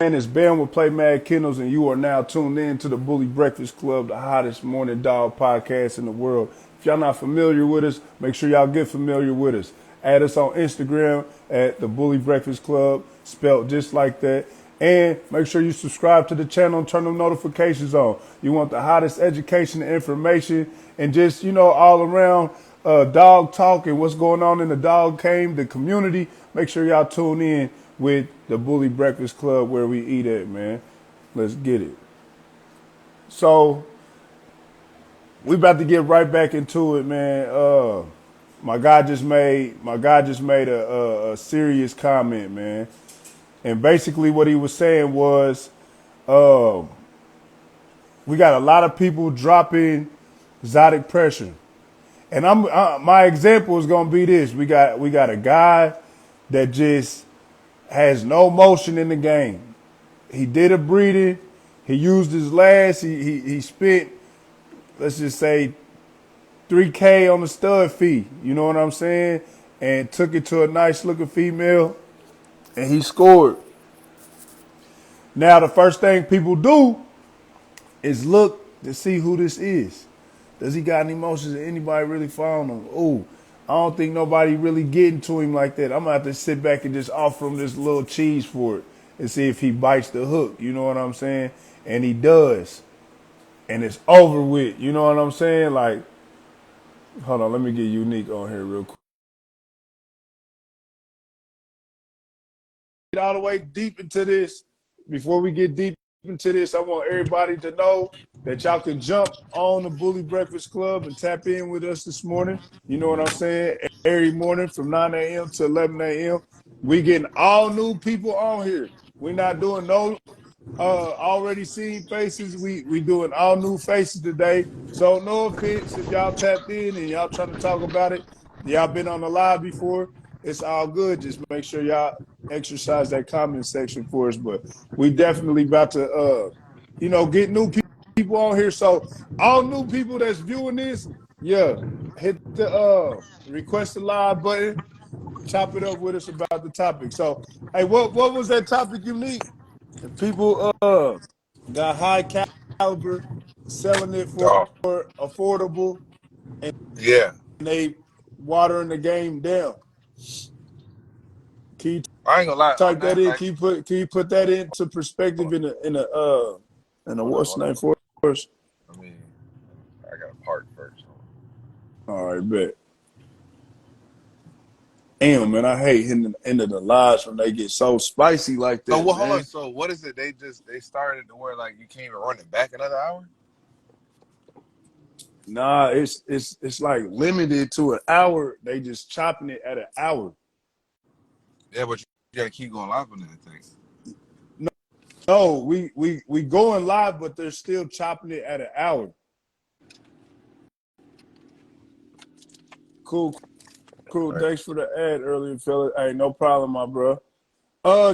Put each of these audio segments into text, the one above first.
It's Bam with Play Mad Kennels, and you are now tuned in to the Bully Breakfast Club, the hottest morning dog podcast in the world. If y'all not familiar with us, make sure y'all get familiar with us. Add us on Instagram at the Bully Breakfast Club, spelled just like that. And make sure you subscribe to the channel and turn the notifications on. You want the hottest education and information and just, all around dog talk and what's going on in the dog game, the community. Make sure y'all tune in with the Bully Breakfast Club where we eat at, man. Let's get it. So we about to get right back into it, man. My guy just made a serious comment, man. And basically what he was saying was we got a lot of people dropping exotic pressure. And my example is gonna be this. We got a guy that just has no motion in the game. He did a breeding. He used his last. He spent, let's just say, $3K on the stud fee. You know what I'm saying? And took it to a nice looking female, and he scored. Now the first thing people do is look to see who this is. Does he got any emotions? Did anybody really found him? Ooh, I don't think nobody really getting to him like that. I'm gonna have to sit back and just offer him this little cheese for it and see if he bites the hook. You know what I'm saying? And he does. And it's over with. You know what I'm saying? Like, hold on, let me get Unique on here real quick. Get all the way deep into this. Before we get deep into this, I want everybody to know that y'all can jump on the Bully Breakfast Club and tap in with us this morning. You know what I'm saying? Every morning from 9 a.m. to 11 a.m. We getting all new people on here. We're not doing no already seen faces. We doing all new faces today. So no offense if y'all tapped in and y'all trying to talk about it. Y'all been on the live before. It's all good. Just make sure y'all exercise that comment section for us. But we definitely about to get new people on here. So all new people that's viewing this, yeah, hit the request a live button, chop it up with us about the topic. So hey, what was that topic, Unique? If people got high caliber, selling it for Oh, affordable, and yeah. they watering the game down. Can you I ain't gonna lie on type that that. in? Like, Can you put that into perspective in a hold on, what's hold name on. for us? I mean, I gotta park first. All right, bet. Damn, man, I hate ending the lives when they get so spicy like So, that, well, hold on. man. So, what is it? They started to where like you can't even run it back another hour. Nah, it's like limited to an hour. They just chopping it at an hour. Yeah, but you gotta keep going live on that thing. No, we going live, but they're still chopping it at an hour. Cool, cool. All right. Thanks for the ad earlier, fella. Hey, no problem, my bro.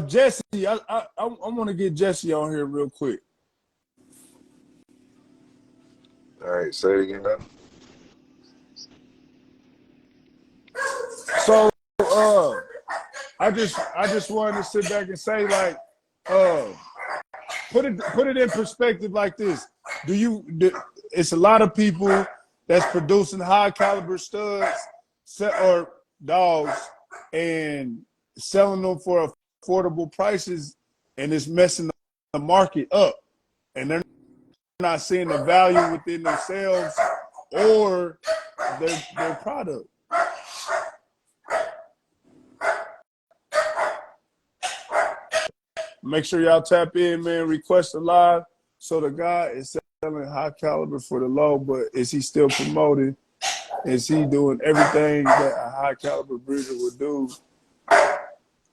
Jesse, I want to get Jesse on here real quick. All right. Say it again now. So, I just wanted to sit back and say, like, uh, put it in perspective like this. It's a lot of people that's producing high caliber studs or dogs and selling them for affordable prices, and it's messing the market up, and they're not seeing the value within themselves or their product. Make sure y'all tap in, man. Request a live. So the guy is selling high caliber for the low, but is he still promoting? Is he doing everything that a high caliber breeder would do?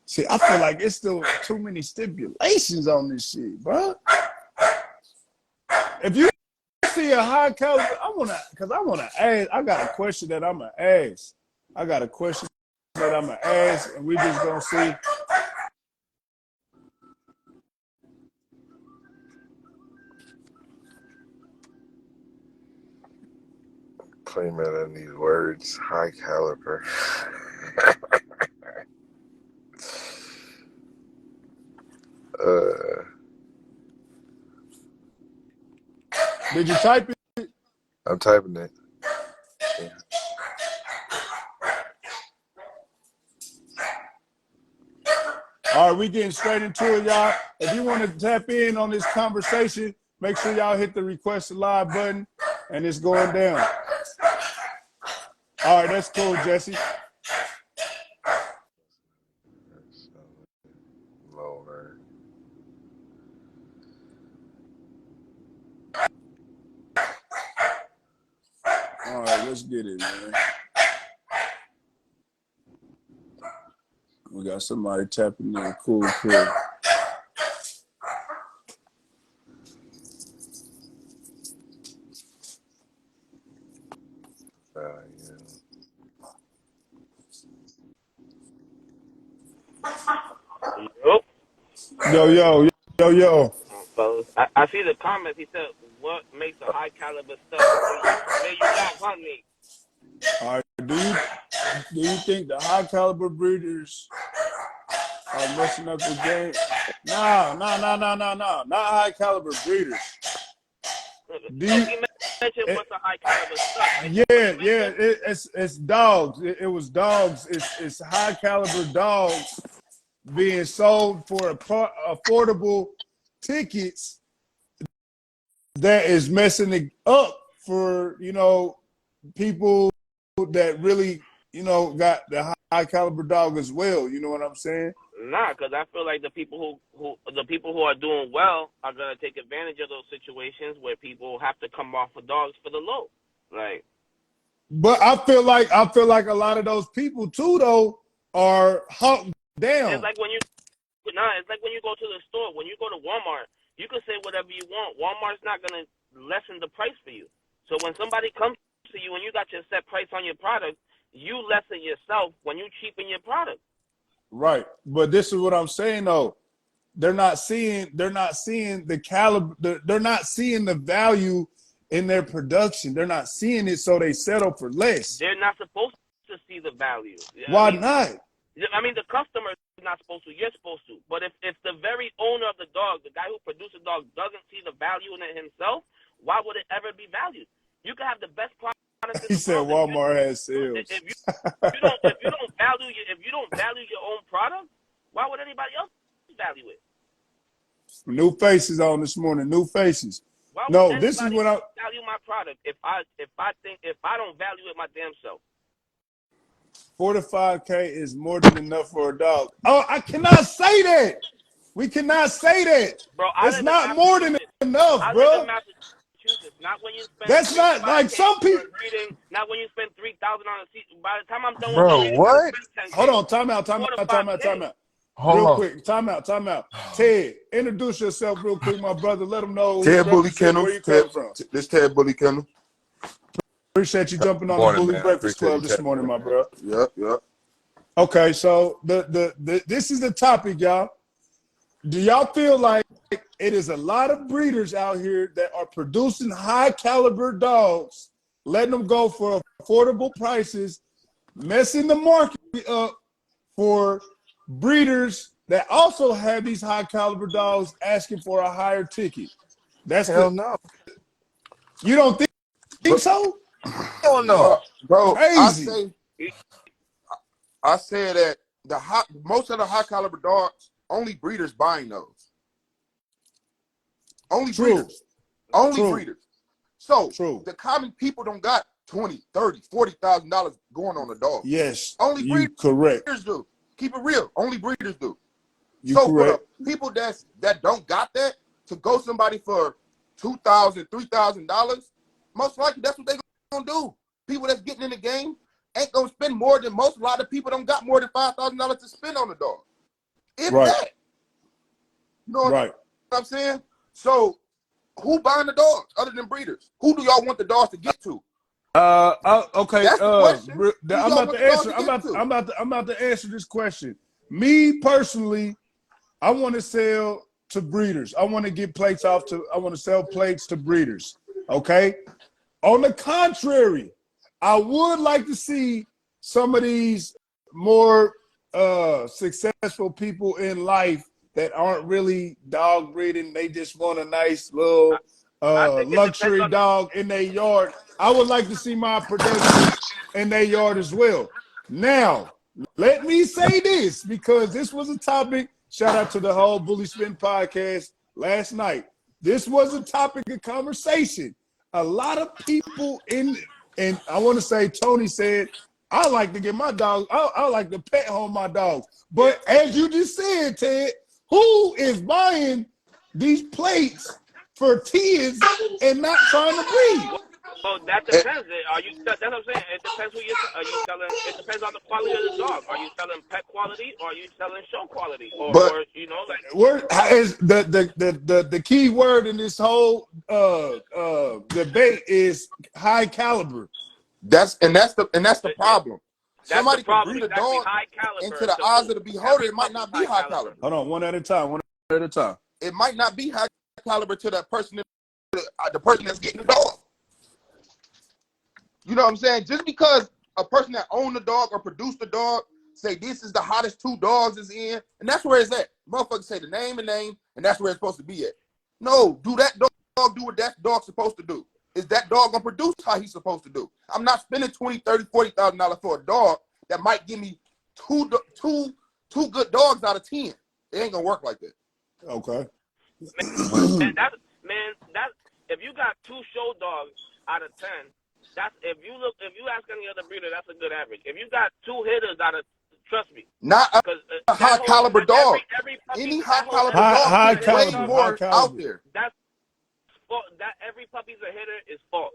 See, I feel like it's still too many stipulations on this shit, bro. If you see a high caliber, I wanna ask. I got a question that I'm gonna ask. And we just gonna see. Claim it in these words. High caliber. uh. Did you type it? I'm typing it. Yeah. All right, we getting straight into it, y'all. If you want to tap in on this conversation, make sure y'all hit the request to live button, and it's going down. All right, that's cool, Jesse. Lower. All right, let's get it, man. We got somebody tapping in. Cool. Yeah. Yo. Fellas, I see the comments. He said, "What makes a high caliber stud?" Where you at, honey? All right, do you think the high caliber breeders are messing up the game? No. Not high caliber breeders. He mentioned what's a high caliber stud. It's dogs. It was dogs. It's high caliber dogs being sold for affordable tickets that is messing it up for, people that really, got the high caliber dog as well. You know what I'm saying? Nah, because I feel like the people who are doing well are gonna take advantage of those situations where people have to come off of dogs for the low. Like, but I feel like a lot of those people too, though, are hunked down. it's like when you go to the store. When you go to Walmart, you can say whatever you want. Walmart's not gonna lessen the price for you. So when somebody comes to you and you got your set price on your product, you lessen yourself when you cheapen your product. Right, but this is what I'm saying though. They're not seeing the caliber. They're not seeing the value in their production. They're not seeing it, so they settle for less. They're not supposed to see the value. Why not? I mean, the customer is not supposed to. You're supposed to. But if the very owner of the dog, the guy who produced the dog, doesn't see the value in it himself, why would it ever be valued? You can have the best product. He said Walmart has sales. If you don't value your own product, why would anybody else value it? New faces on this morning. New faces. Why would no, this is what I value my product if I don't value it my damn self. 4 to 5K is more than enough for a dog. Oh, I cannot say that. We cannot say that. Bro, it's not more than enough, bro. Not when you spend. That's not like some people. Breeding, not when you spend $3,000 on a seat. By the time I'm done Bro, with breeding, what? Hold on, time out. Real quick, time out. Ted, introduce yourself real quick, my brother. Let them know Ted Bully Kennel. Where you come from. This Ted Bully Kennel. Appreciate you jumping on the Bully Breakfast Club this morning, my bro. Yep. Okay, so this is the topic, y'all. Do y'all feel like it is a lot of breeders out here that are producing high caliber dogs, letting them go for affordable prices, messing the market up for breeders that also have these high caliber dogs asking for a higher ticket? That's Hell no. You don't think so? Hell no, bro. Crazy. I say that most of the high caliber dogs, only breeders buying those. Only breeders. Breeders. So the common people don't got $20,000, $30,000, $40,000 going on a dog. Yes. Only breeders correct. do. Keep it real. Only breeders do. You so correct. For the people that don't got that, to go somebody for $2,000, $3,000, most likely that's what they gonna do. People that's getting in the game ain't gonna spend more than a lot of people don't got more than $5,000 to spend on a dog. If that. You know what I'm saying? So who buying the dogs other than breeders? Who do y'all want the dogs to get to? Okay. That's the question. I'm about to answer. I'm about to answer this question. Me personally, I want to sell to breeders. I want to get plates off to. I want to sell plates to breeders. Okay. On the contrary, I would like to see some of these more successful people in life that aren't really dog breeding. They just want a nice little think it depends luxury on dog in their yard. I would like to see my production in their yard as well. Now, let me say this because this was a topic. Shout out to the whole Bully Spin podcast last night. This was a topic of conversation. A lot of people and I want to say Tony said, I like to get my dog, I like to pet home my dogs. But as you just said, Ted, who is buying these plates for kids and not trying to breed? Well, that depends. That's what I'm saying. It depends who are you selling. It depends on the quality of the dog. Are you selling pet quality or are you selling show quality? Or you know, like where is the key word in this whole debate is high caliber. That's the problem. Somebody the problem. can breed a Exactly. dog High caliber. into the eyes of the beholder. It might not be high caliber. Hold on, one at a time. It might not be high caliber to that person, the person that's getting the dog. You know what I'm saying? Just because a person that owned the dog or produced the dog say this is the hottest 2 dogs is in, and that's where it's at. Motherfuckers say the name, and that's where it's supposed to be at. No, do that dog do what that dog's supposed to do? Is that dog gonna produce how he's supposed to do? I'm not spending $20,000, $30,000, $40,000 for a dog that might give me two good dogs out of 10. It ain't gonna work like that. Okay. Man, if you got 2 show dogs out of 10, that's if you ask any other breeder, that's a good average. If you got 2 hitters out of, trust me, not a high caliber dog. Any high caliber dog is way more out there. That every puppy's a hitter is false.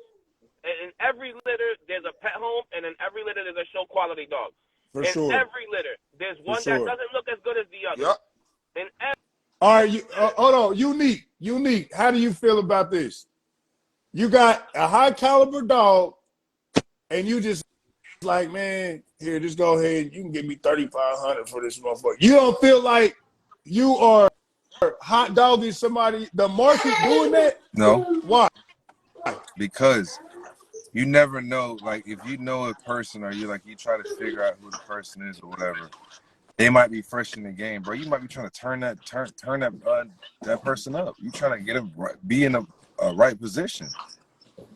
In every litter, there's a pet home, and in every litter, there's a show quality dog. In every litter, there's one that doesn't look as good as the other. Yep. All right, hold on. Unique. How do you feel about this? You got a high caliber dog, and you just like, man, here, just go ahead. You can give me $3,500 for this motherfucker. You don't feel like you are hot dogging somebody, the market doing that? No. Why? Because you never know, like if you know a person or you try to figure out who the person is or whatever, they might be fresh in the game, bro. You might be trying to turn that person up. You trying to get him be in a right position.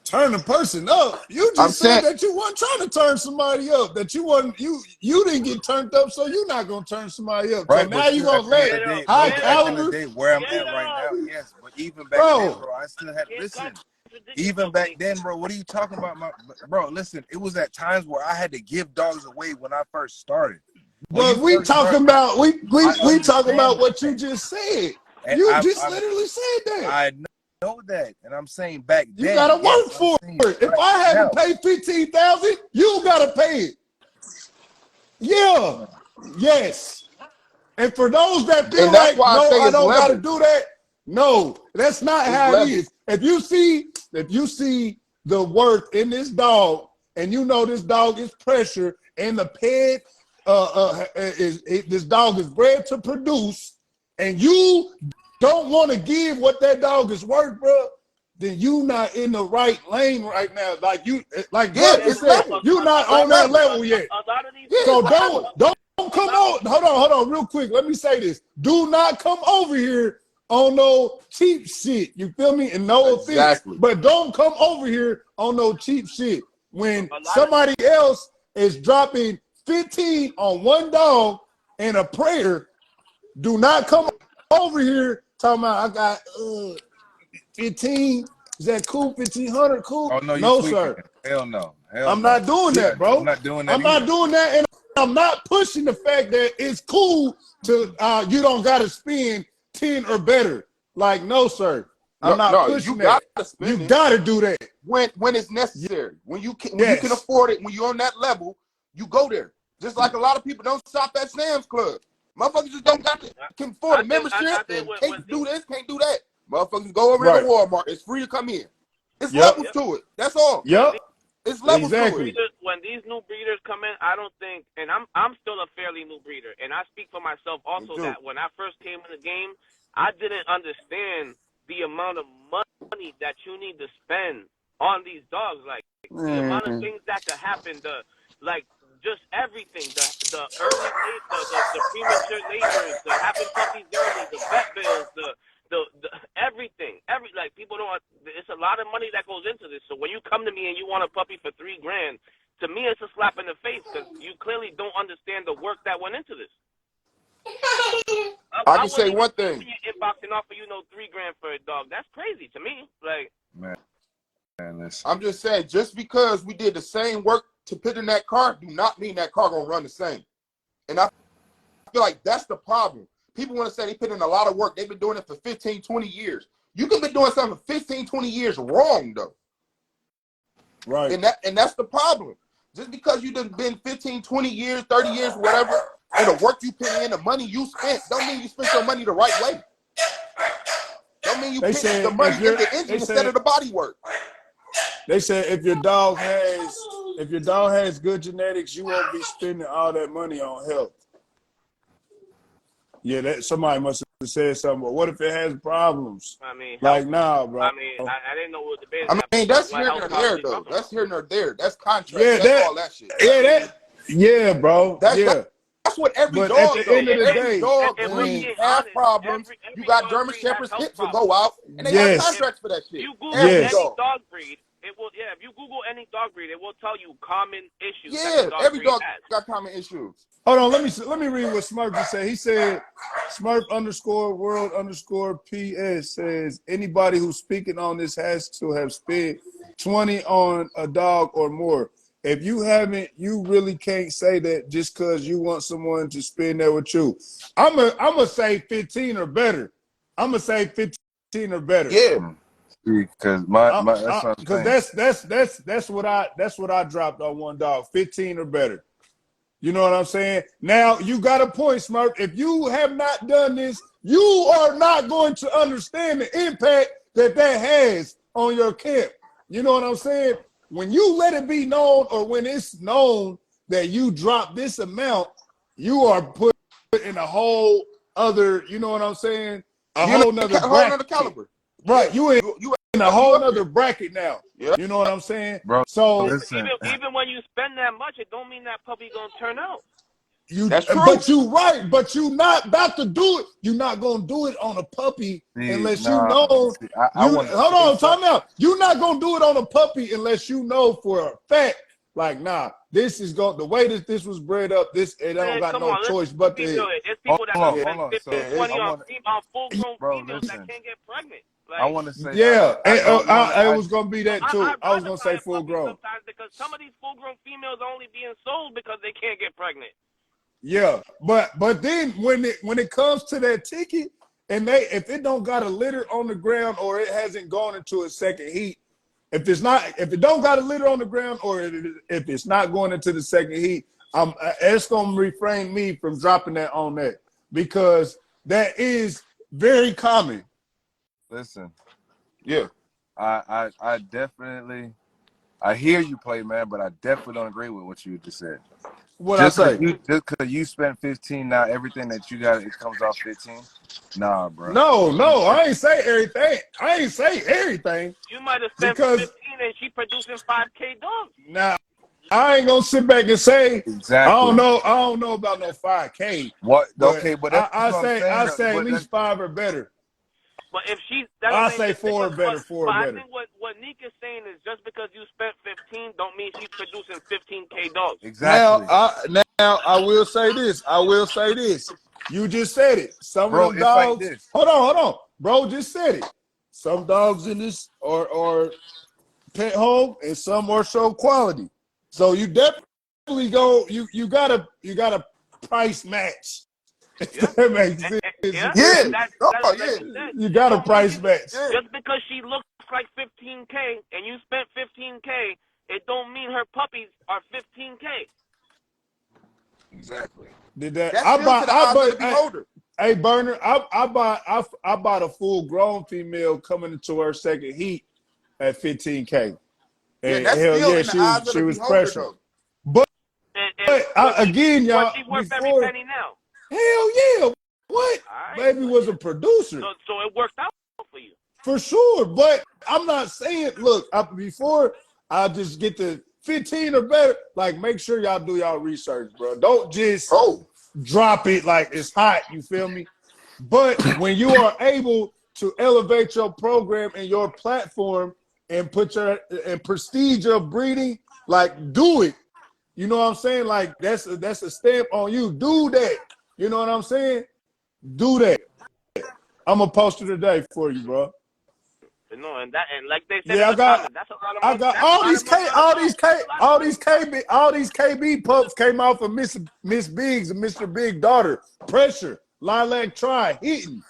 Turn the person up. You just said that you weren't trying to turn somebody up. That you wasn't you didn't get turned up, so you're not gonna turn somebody up. Right, so now you gonna let high caliber where I'm at right now, yes. But even back then, bro, I still had listen. Even back then, bro, what are you talking about, bro? Listen, it was at times where I had to give dogs away when I first started. But we talking about what you just said. You just literally said that. I know that, and I'm saying back then you gotta work for it. If I had to pay $15,000, you gotta pay it. Yeah, yes. And for those that feel like, no, I don't gotta do that. No, that's not how it is. If you see the worth in this dog, and you know this dog is pressure, and the pet this dog is bred to produce, and you don't want to give what that dog is worth, bro, then you not in the right lane right now. Like you said, you're not on that level yet. So don't come on. Hold on, real quick. Let me say this. Do not come over here on no cheap shit. You feel me? And no offense, but don't come over here on no cheap shit. When somebody else is dropping 15 on one dog and a prayer, do not come over here talking about I got 15. Is that cool? 1,500 cool? Oh, no, no, sir. Hell no. I'm not doing that, bro. I'm not doing that. I'm not doing that, and I'm not pushing the fact that it's cool to you don't gotta spend 10 or better. Like, no, sir. I'm not pushing that. You gotta do that when it's necessary. When you can afford it. When you're on that level, you go there. Just like a lot of people don't shop at Sam's Club. Motherfuckers just can afford a membership and can't do this, can't do that. Motherfuckers go over to Walmart. It's free to come in. It's levels to it. That's all. Yep. It's levels to it. When these new breeders come in, I don't think, and I'm still a fairly new breeder, and I speak for myself also that when I first came in the game, I didn't understand the amount of money that you need to spend on these dogs. Like the amount of things that could happen, just everything, the early the premature labors, the having puppies early, the vet bills, the everything. People know, it's a lot of money that goes into this. So when you come to me and you want a puppy for $3 grand, to me it's a slap in the face because you clearly don't understand the work that went into this. I can say one thing. When you inbox and offer you no $3 grand for a dog, that's crazy to me. Like, Man, listen. I'm just saying, just because we did the same work to put in that car, do not mean that car gonna run the same. And I feel like that's the problem. People want to say they put in a lot of work. They've been doing it for 15, 20 years. You can be doing something for 15, 20 years wrong, though. Right. And that's the problem. Just because you've been 15, 20 years, 30 years, whatever, and the work you put in, the money you spent, don't mean you spent your money the right way. Don't mean you put the money in the engine instead of the body work. They said if your dog has good genetics, you won't be spending all that money on health. Yeah, that somebody must have said something. But what if it has problems? I mean, like, nah, bro. I mean, I didn't know what the business. I mean, that's here nor there, though. That's here nor there. That's contract. Yeah, that's all that shit. Yeah, bro. That's what every dog does. Every dog breed has problems. You got German Shepherds, hips will go out, and they have contracts for that shit. You Google any dog breed, it will. Yeah, if you Google any dog breed, it will tell you common issues. Yeah, every dog got common issues. Hold on, let me read what Smurf just said. He said, Smurf_world_PS says anybody who's speaking on this has to have spent 20 on a dog or more. If you haven't, you really can't say that just because you want someone to spend there with you. I'm gonna say 15 or better. I'm gonna say 15 or better. Yeah, because that's what I dropped on one dog. 15 or better. You know what I'm saying? Now, you got a point, Smurf. If you have not done this, you are not going to understand the impact that has on your camp. You know what I'm saying? When you let it be known, or when it's known that you drop this amount, you are put in a whole other, you know what I'm saying? A whole nother caliber. Right. You in a whole other bracket now. Yeah. You know what I'm saying? Bro, so even when you spend that much, it don't mean that puppy gonna turn out. That's true. But you right, but you not about to do it. You're not gonna do it on a puppy unless you know. Hold on, time out. You're not gonna do it on a puppy unless you know for a fact. Like, nah, this is going the way that this was bred up. This it don't got no choice but to. There's people that spend 15, 20 on full-grown females that can't get pregnant. Like, I want to say, it was gonna be that too. I was gonna say full grown. Because some of these full-grown females are only being sold because they can't get pregnant. Yeah, but then when it comes to that ticket, and if it don't got a litter on the ground or it hasn't gone into a second heat, if it don't got a litter on the ground or if it's not going into the second heat, it's gonna refrain me from dropping that on that because that is very common. Listen, yeah, I definitely hear you play, man, but I definitely don't agree with what you just said. What I say? Just because you spent 15, now everything that you got, it comes off 15. Nah, bro. No, I ain't say everything. You might have spent 15 and she producing 5K dogs. Now, I ain't gonna sit back and say exactly. I don't know about no 5K. What? Okay, but I say at least 5 or better. But if she's, I say 4 or better. I think what Nick is saying is just because you spent 15, don't mean she's producing 15K dogs. Exactly. Now I will say this. You just said it. Some of them dogs. Like hold on. Bro just said it. Some dogs in this are pet home and some are show quality. So you definitely go. You gotta price match. That makes sense. You got a price match. Just because she looks like 15K and you spent 15K, it don't mean her puppies are 15K. Exactly. Did that? Hey, Burner, I bought a full grown female coming into her second heat at 15K. And hell yeah, she was pressure. But again, y'all, she worth every penny now. Hell yeah. What? Right, baby was a producer. So it worked out for you. For sure. But I'm not saying, look, before I just get to 15 or better, like make sure y'all do y'all research, bro. Don't just drop it like it's hot, you feel me? But when you are able to elevate your program and your platform and put your and prestige your breeding, like do it. You know what I'm saying? Like that's a stamp on you. Do that. You know what I'm saying? Do that. I'm gonna post it today for you, bro. No, and like they said Yeah, in the comments, that's a lot of I money. got That's a lot of money on a dog. all these KB pups came out for Miss Biggs and Mr. Big daughter. Pressure, lilac try, hitting.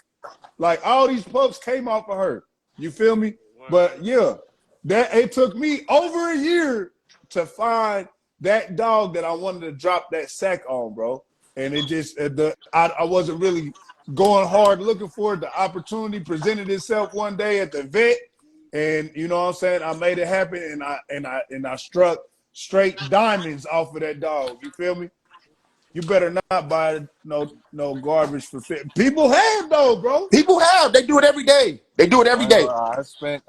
Like all these pups came off of her. You feel me? But yeah, that it took me over a year to find that dog that I wanted to drop that sack on, bro. And it just I wasn't really going hard looking for it. The opportunity presented itself one day at the vet, and you know what I'm saying. I made it happen, and I struck straight diamonds off of that dog. You feel me? You better not buy no garbage for fit. People have though, bro. People have. They do it every day. They do it every day. I spent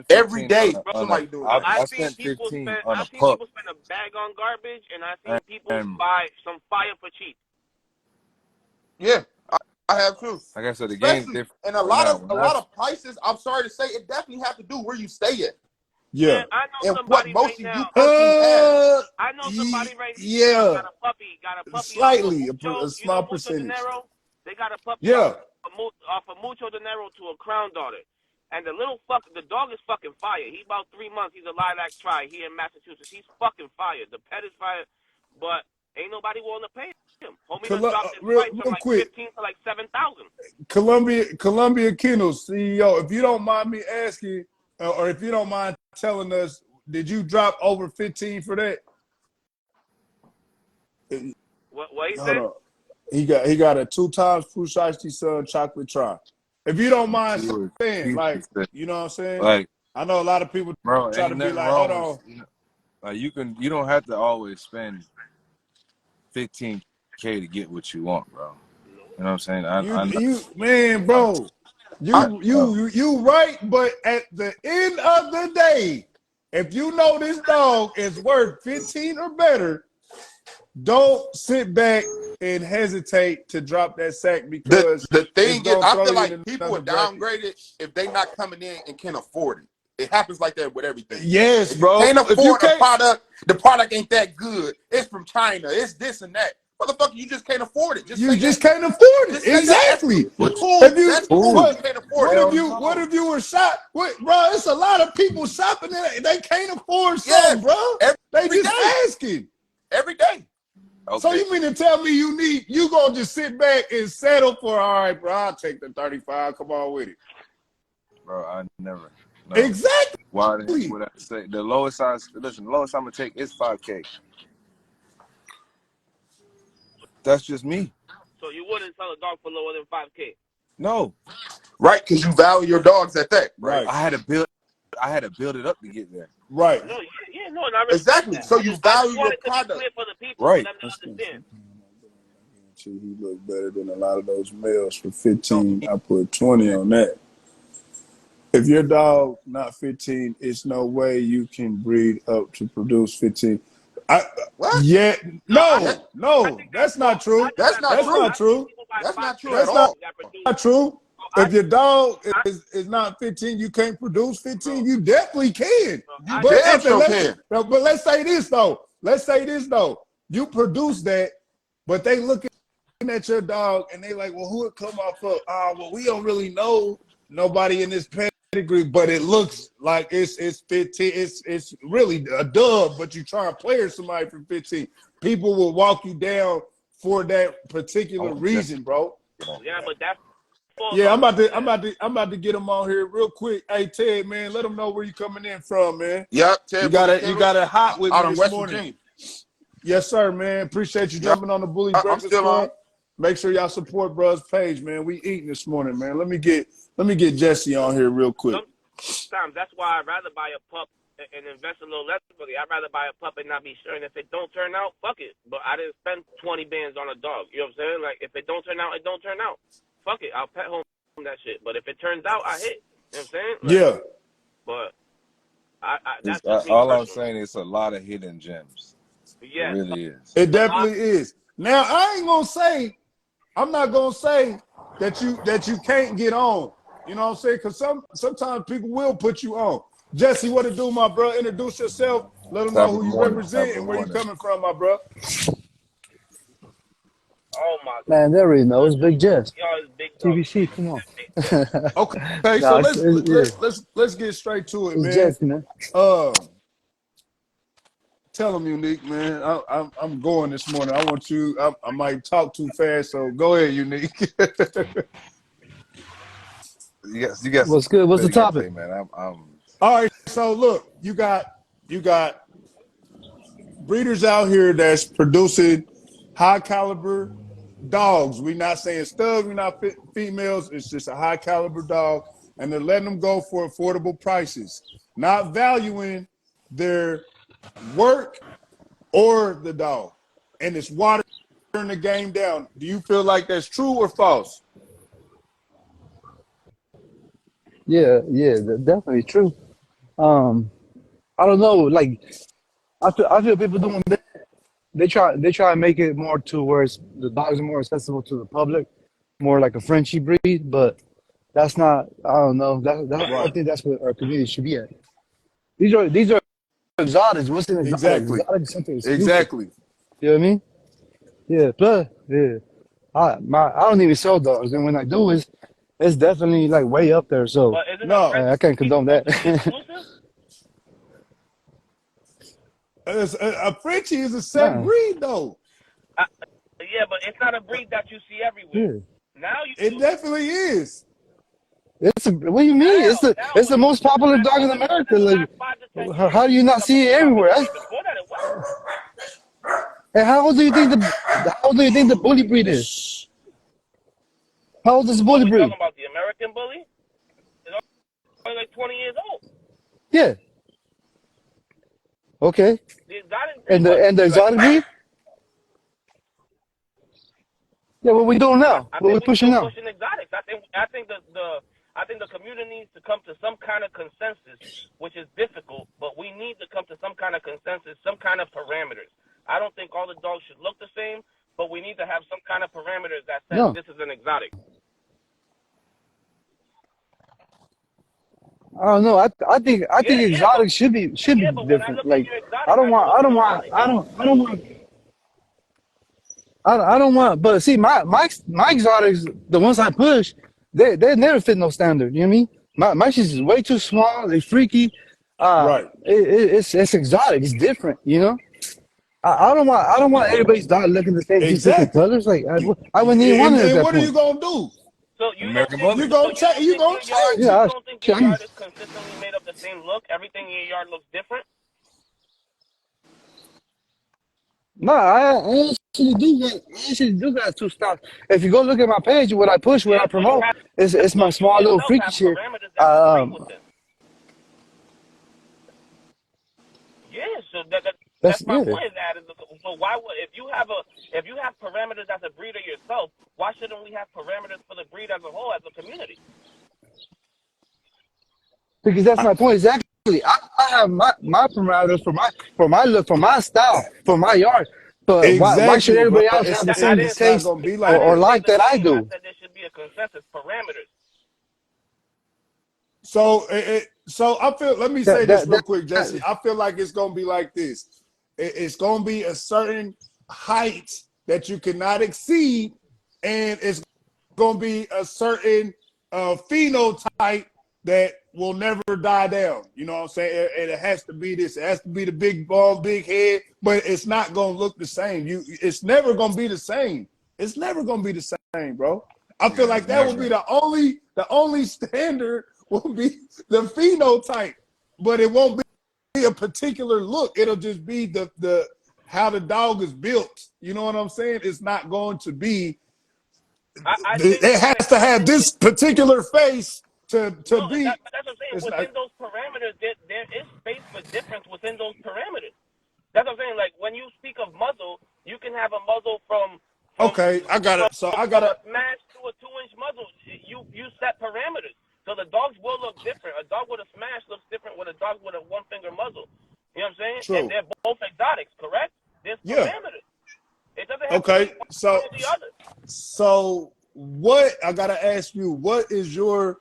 Every 15 day. on Somebody doing Bro, that. I I've seen spent people 15 spend. on a I've seen pup. people spend a bag on garbage, and I've seen people And buy some fire for cheap. Yeah, I have too. like I said, the game's Especially, different. and Now, a lot of prices. I'm sorry to say, it definitely have to do where you stay at Yeah. Man, I know and what somebody right motion you now. personally have. I know somebody right now yeah, got a puppy off of slightly Mucho. a You know small Mucho percentage. Dinero? They got a puppy Yeah, off of Mucho Dinero to a crown daughter. And the dog is fucking fire. He about 3 months. He's a lilac try here in Massachusetts. He's fucking fire. The pet is fire, but ain't nobody willing to pay him. Homie done dropped his price from real like quick. 15 to like 7,000. Columbia Kennels CEO. If you don't mind me asking, or if you don't mind telling us, did you drop over 15 for that? What he Hold said? on. He got a 2 times Fushashi Sun chocolate try. If you don't mind saying, like, you know what I'm saying? Like, I know a lot of people bro, try to ain't be nothing like, hold wrong on. with, like you don't have to always spend 15K to get what you want, bro. You know what I'm saying? You man, bro. You right, but at the end of the day, if you know this dog is worth 15 or better, don't sit back and hesitate to drop that sack because The it's thing is, gonna I throw feel you like in people another are bracket. downgraded if they not coming in and can afford it. It happens like that with everything. Yes, If you bro. can't If you afford a can't, product, the product ain't that good. It's from China. It's this and that. Motherfucker, you just can't afford it. Just you say just that. can't afford it. Just say that. That's Exactly. cool. If you That's cool. You what can't afford it. what if you were shot? What, bro? It's a lot of people shopping there. They can't afford something, Yes. bro. They Every just day. asking. Every day. Okay. So you mean to tell me you gonna just sit back and settle for, all right, bro, I'll take the 35. Come on with it. Bro, I never. No. Exactly. Why the heck would I say the lowest I'm gonna take is 5K. That's just me. So you wouldn't sell a dog for lower than 5K? No. Right, because you value your dogs at that. Right. Right. I had to build it up to get there. Right. No, no, and I respect Exactly. that. So I you just value your wanted to be product. clear for the people, Right. for them to understand. He looked better than a lot of those males for 15. I put 20 on that. If your dog not 15, it's no way you can breed up to produce 15. What? No, that's not true. That's not That's true. not true. That's not true at That's not all. true. If your dog is not 15, you can't produce 15. You definitely can. You But damn sure can. but let's say this though. You produce that, but they looking at your dog and they like, well, who would come off of? Well, we don't really know nobody in this pedigree, but it looks like it's 15. It's really a dub, but you try to play somebody for 15. People will walk you down for that particular reason, bro. Yeah, but that's Yeah, I'm about to get him on here real quick. Hey Ted, man, let them know where you coming in from, man. Yep, Ted. You got it hot with me out in this West morning. Virginia. Yes, sir, man. Appreciate you jumping on the Bully I'm Breakfast still Club. on. Make sure y'all support Bruh's page, man. We eating this morning, man. Let me get Jesse on here real quick. Sometimes that's why I'd rather buy a pup and invest a little less for it. I'd rather buy a pup and not be sure. And if it don't turn out, fuck it. But I didn't spend 20 bands on a dog. You know what I'm saying? Like, if it don't turn out, it don't turn out. Fuck it. I'll pet home that shit. But if it turns out, I hit. You know what I'm saying? Like, Yeah. But that's just me All personally. I'm saying is a lot of hidden gems. Yeah. It really is. It definitely is. Now, I'm not gonna say that you can't get on. You know what I'm saying? Because sometimes people will put you on. Jesse, what to do, my bro? Introduce yourself. Let them know Top of who the you morning. represent Top of and the where you morning. coming from, my bro. Oh my God. Man, they already know. It's Big Jess. Y'all is big dog. TBC, come on. Big Jess. Okay, so Nah, let's get straight to it, it's man. Jess, man. Tell them, Unique, man. I'm going this morning. I want you. I might talk too fast, so go ahead, Unique. You got What's good? What's the you got to topic? say, man. I'm All right, so look, you got breeders out here that's producing high caliber dogs. We're not saying studs, we're not females. It's just a high caliber dog, and they're letting them go for affordable prices, not valuing their work or the dog, and it's watering the game down. Do you feel like that's true or false? Yeah, definitely true. I don't know. Like, I feel people doing that. They try to make it more to where the dogs are more accessible to the public, more like a Frenchie breed. But that's not. I don't know. I don't Right. think that's what our community should be at. These are exotics. What's an exotic? Exactly. Exotic is something exclusive. Exactly. You know what I mean? Yeah. Plus, yeah. I don't even sell dogs, and when I do, it's definitely like way up there. So But isn't a No, French I can't condone that. exclusive? a Frenchie is a set Nah, breed, though. Yeah, but it's not a breed that you see everywhere. yeah. Now you It do. definitely is. What do you mean? Now It's the when most popular dog in within America. the Like, last 5 to 10 years, how do you it's not becoming see it more everywhere? popular. Before that, it wasn't. And how old do you think the bully breed is? How old is the What bully we talking breed? about? The American bully? It's only like 20 years old. Yeah. Okay. The exotic breed And was the like exotic breed? Yeah. What we doing now? I What we think we pushing still now? pushing exotics. I think the community needs to come to some kind of consensus, which is difficult, but we need to come to some kind of consensus, some kind of parameters. I don't think all the dogs should look the same, but we need to have some kind of parameters that says No. this is an exotic. I don't know. I think Yeah, but exotics should be when I different. look at Like, your exotic, I know I it's an don't want exotic. I don't want. But see, my exotics, the ones I push, they never fit no standard. You know what I mean? My shit is way too small. They freaky. Right. It's exotic. It's different. You know. I don't want everybody's dog looking the same, just different Exactly. colors. Like I wouldn't even want it at And that what are you point. gonna do? So you don't American think You bully. gonna change? You gonna your yard change Yeah, it? you I, don't think your I'm, yard is consistently made of the same look? Everything in your yard looks different? no, I actually do got two stocks. If you go look at my page, what I push, what Yeah, I so you promote, have it's so my you small little yourself freaky have shit. parameters that you breed Um, within. Yeah, so that's that's my yeah. point. Is that so why would if you have parameters as a breeder yourself, why shouldn't we have parameters for the breed as a whole as a community? Because that's my point exactly. I have my parameters for my look, for my style, for my yard. But why should Exactly, but everybody else have the I same didn't it's not taste gonna be I like or didn't that. say like the that I same. I do? said there should be a consensus parameters. So I feel. Let me say That this that real quick, Jesse. I feel like it's gonna be like this. It's gonna be a certain height that you cannot exceed, and it's gonna be a certain phenotype that will never die down. You know what I'm saying? And it has to be this. It has to be the big ball, big head, but it's not gonna look the same. It's never gonna be the same. It's never gonna be the same, bro. I feel Yeah, like that would be never. the only standard will be the phenotype, but it won't be a particular look. It'll just be the how the dog is built. You know what I'm saying? It's not going to be. I think It has to have this particular face to no, be. that's what I'm saying. It's not Within those parameters, there is space for difference within those parameters. That's what I'm saying. Like when you speak of muzzle, you can have a muzzle from okay. I got it. So I got from to. a smash to a 2-inch muzzle. You set parameters, so the dogs will look different. A dog with a smash looks different with a dog with a one-finger muzzle. You know what I'm saying? And True. they're both exotics, correct? There's Yeah. parameters. It doesn't have to be Okay. one or the other. So what I gotta ask you? What is your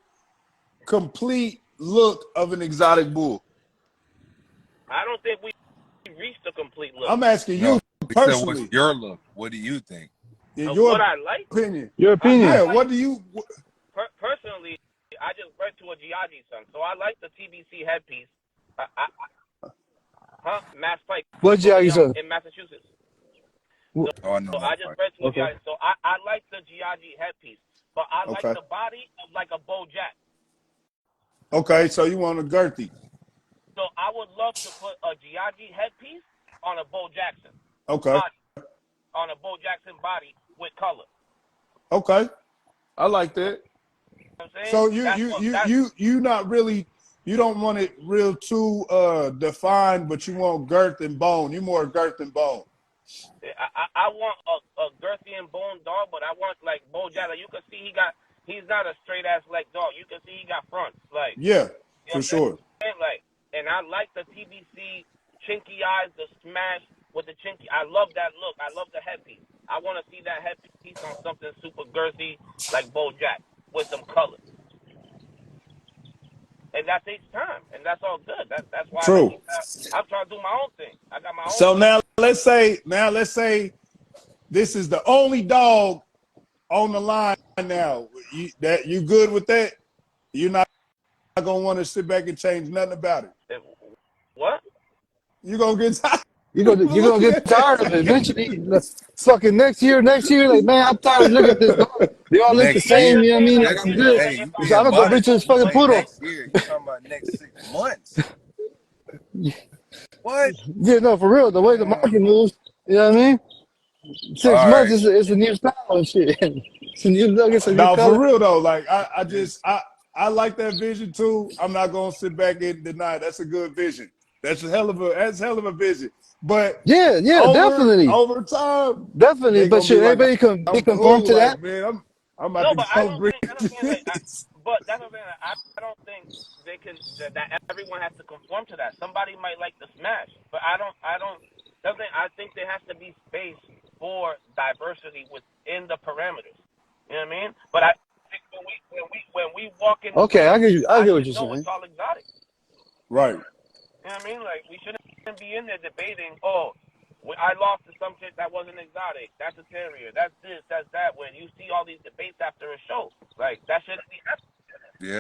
complete look of an exotic bull? I don't think we reached a complete look. I'm asking No, you he said, personally. what's your look? What do you think? In Of your what I like, opinion. Your opinion. Yeah, like, what do you... personally, I just went to a Giaggi son, so I like the TBC headpiece. Mass Pike. What Giaggi son? In Massachusetts. Wh- So, Oh, I know so I that just part. read to a Okay. Giaggi. So I like the Giaggi headpiece, but I like Okay. the body of like a Bo Jack. Okay, so you want a girthy. So I would love to put a Giaggi headpiece on a Bo Jackson. Okay. Body, on a Bo Jackson body with color. Okay. I like that. You know what I'm saying? So you not really, you don't want it real too defined, but you want girth and bone. You more girth and bone. I want a girthy and bone dog, but I want like Bo Jack. Like, you can see he's not a straight ass like dog. You can see he got fronts. Like, Yeah, you know for what I'm sure. saying? Like, and I like the TBC chinky eyes, the smash with the chinky. I love that look. I love the headpiece. I want to see that headpiece on something super girthy like Bo Jack with some color. And that takes time, and that's all good. That's why True. I'm trying to do my own thing. I got my own. So now let's say this is the only dog on the line now. You good with that? You're not gonna want to sit back and change nothing about it. What? You gonna get tired. You're gonna get tired of it eventually. Fucking next year, like, man, I'm tired of looking at this dog. They all look the Next year? same, you know what I mean? Like, Next I'm year. good. Hey, you So being I'm gonna go bring to this modest. You fucking say poodle. next year. You talking about next 6 months. What? Yeah, no, for real. The way the market moves, you know what I mean? 6 All months right. is a new style and shit. It's a new look, it's a new No, for color. real though. Like I like that vision too. I'm not gonna sit back and deny that's a good vision. That's a hell of a vision. But Yeah, definitely. over time, Definitely. they But gonna be should like, everybody be I'm conformed cool. to that? Like, man, I'm about No, to but I go don't bring think that's what I'm saying. Like, this. but that's what I'm saying. I don't think they can that everyone has to conform to that. Somebody might like the smash, but I don't. I think there has to be space for diversity within the parameters. You know what I mean? But I think when we walk in the Okay, ring, I I get what should you're know saying. it's all exotic. Right. You know what I mean? Like, we shouldn't be in there debating, oh, I lost to some shit that wasn't exotic. That's a terrier. That's this, that's that. When you see all these debates after a show, like, that shouldn't be happening. Yeah.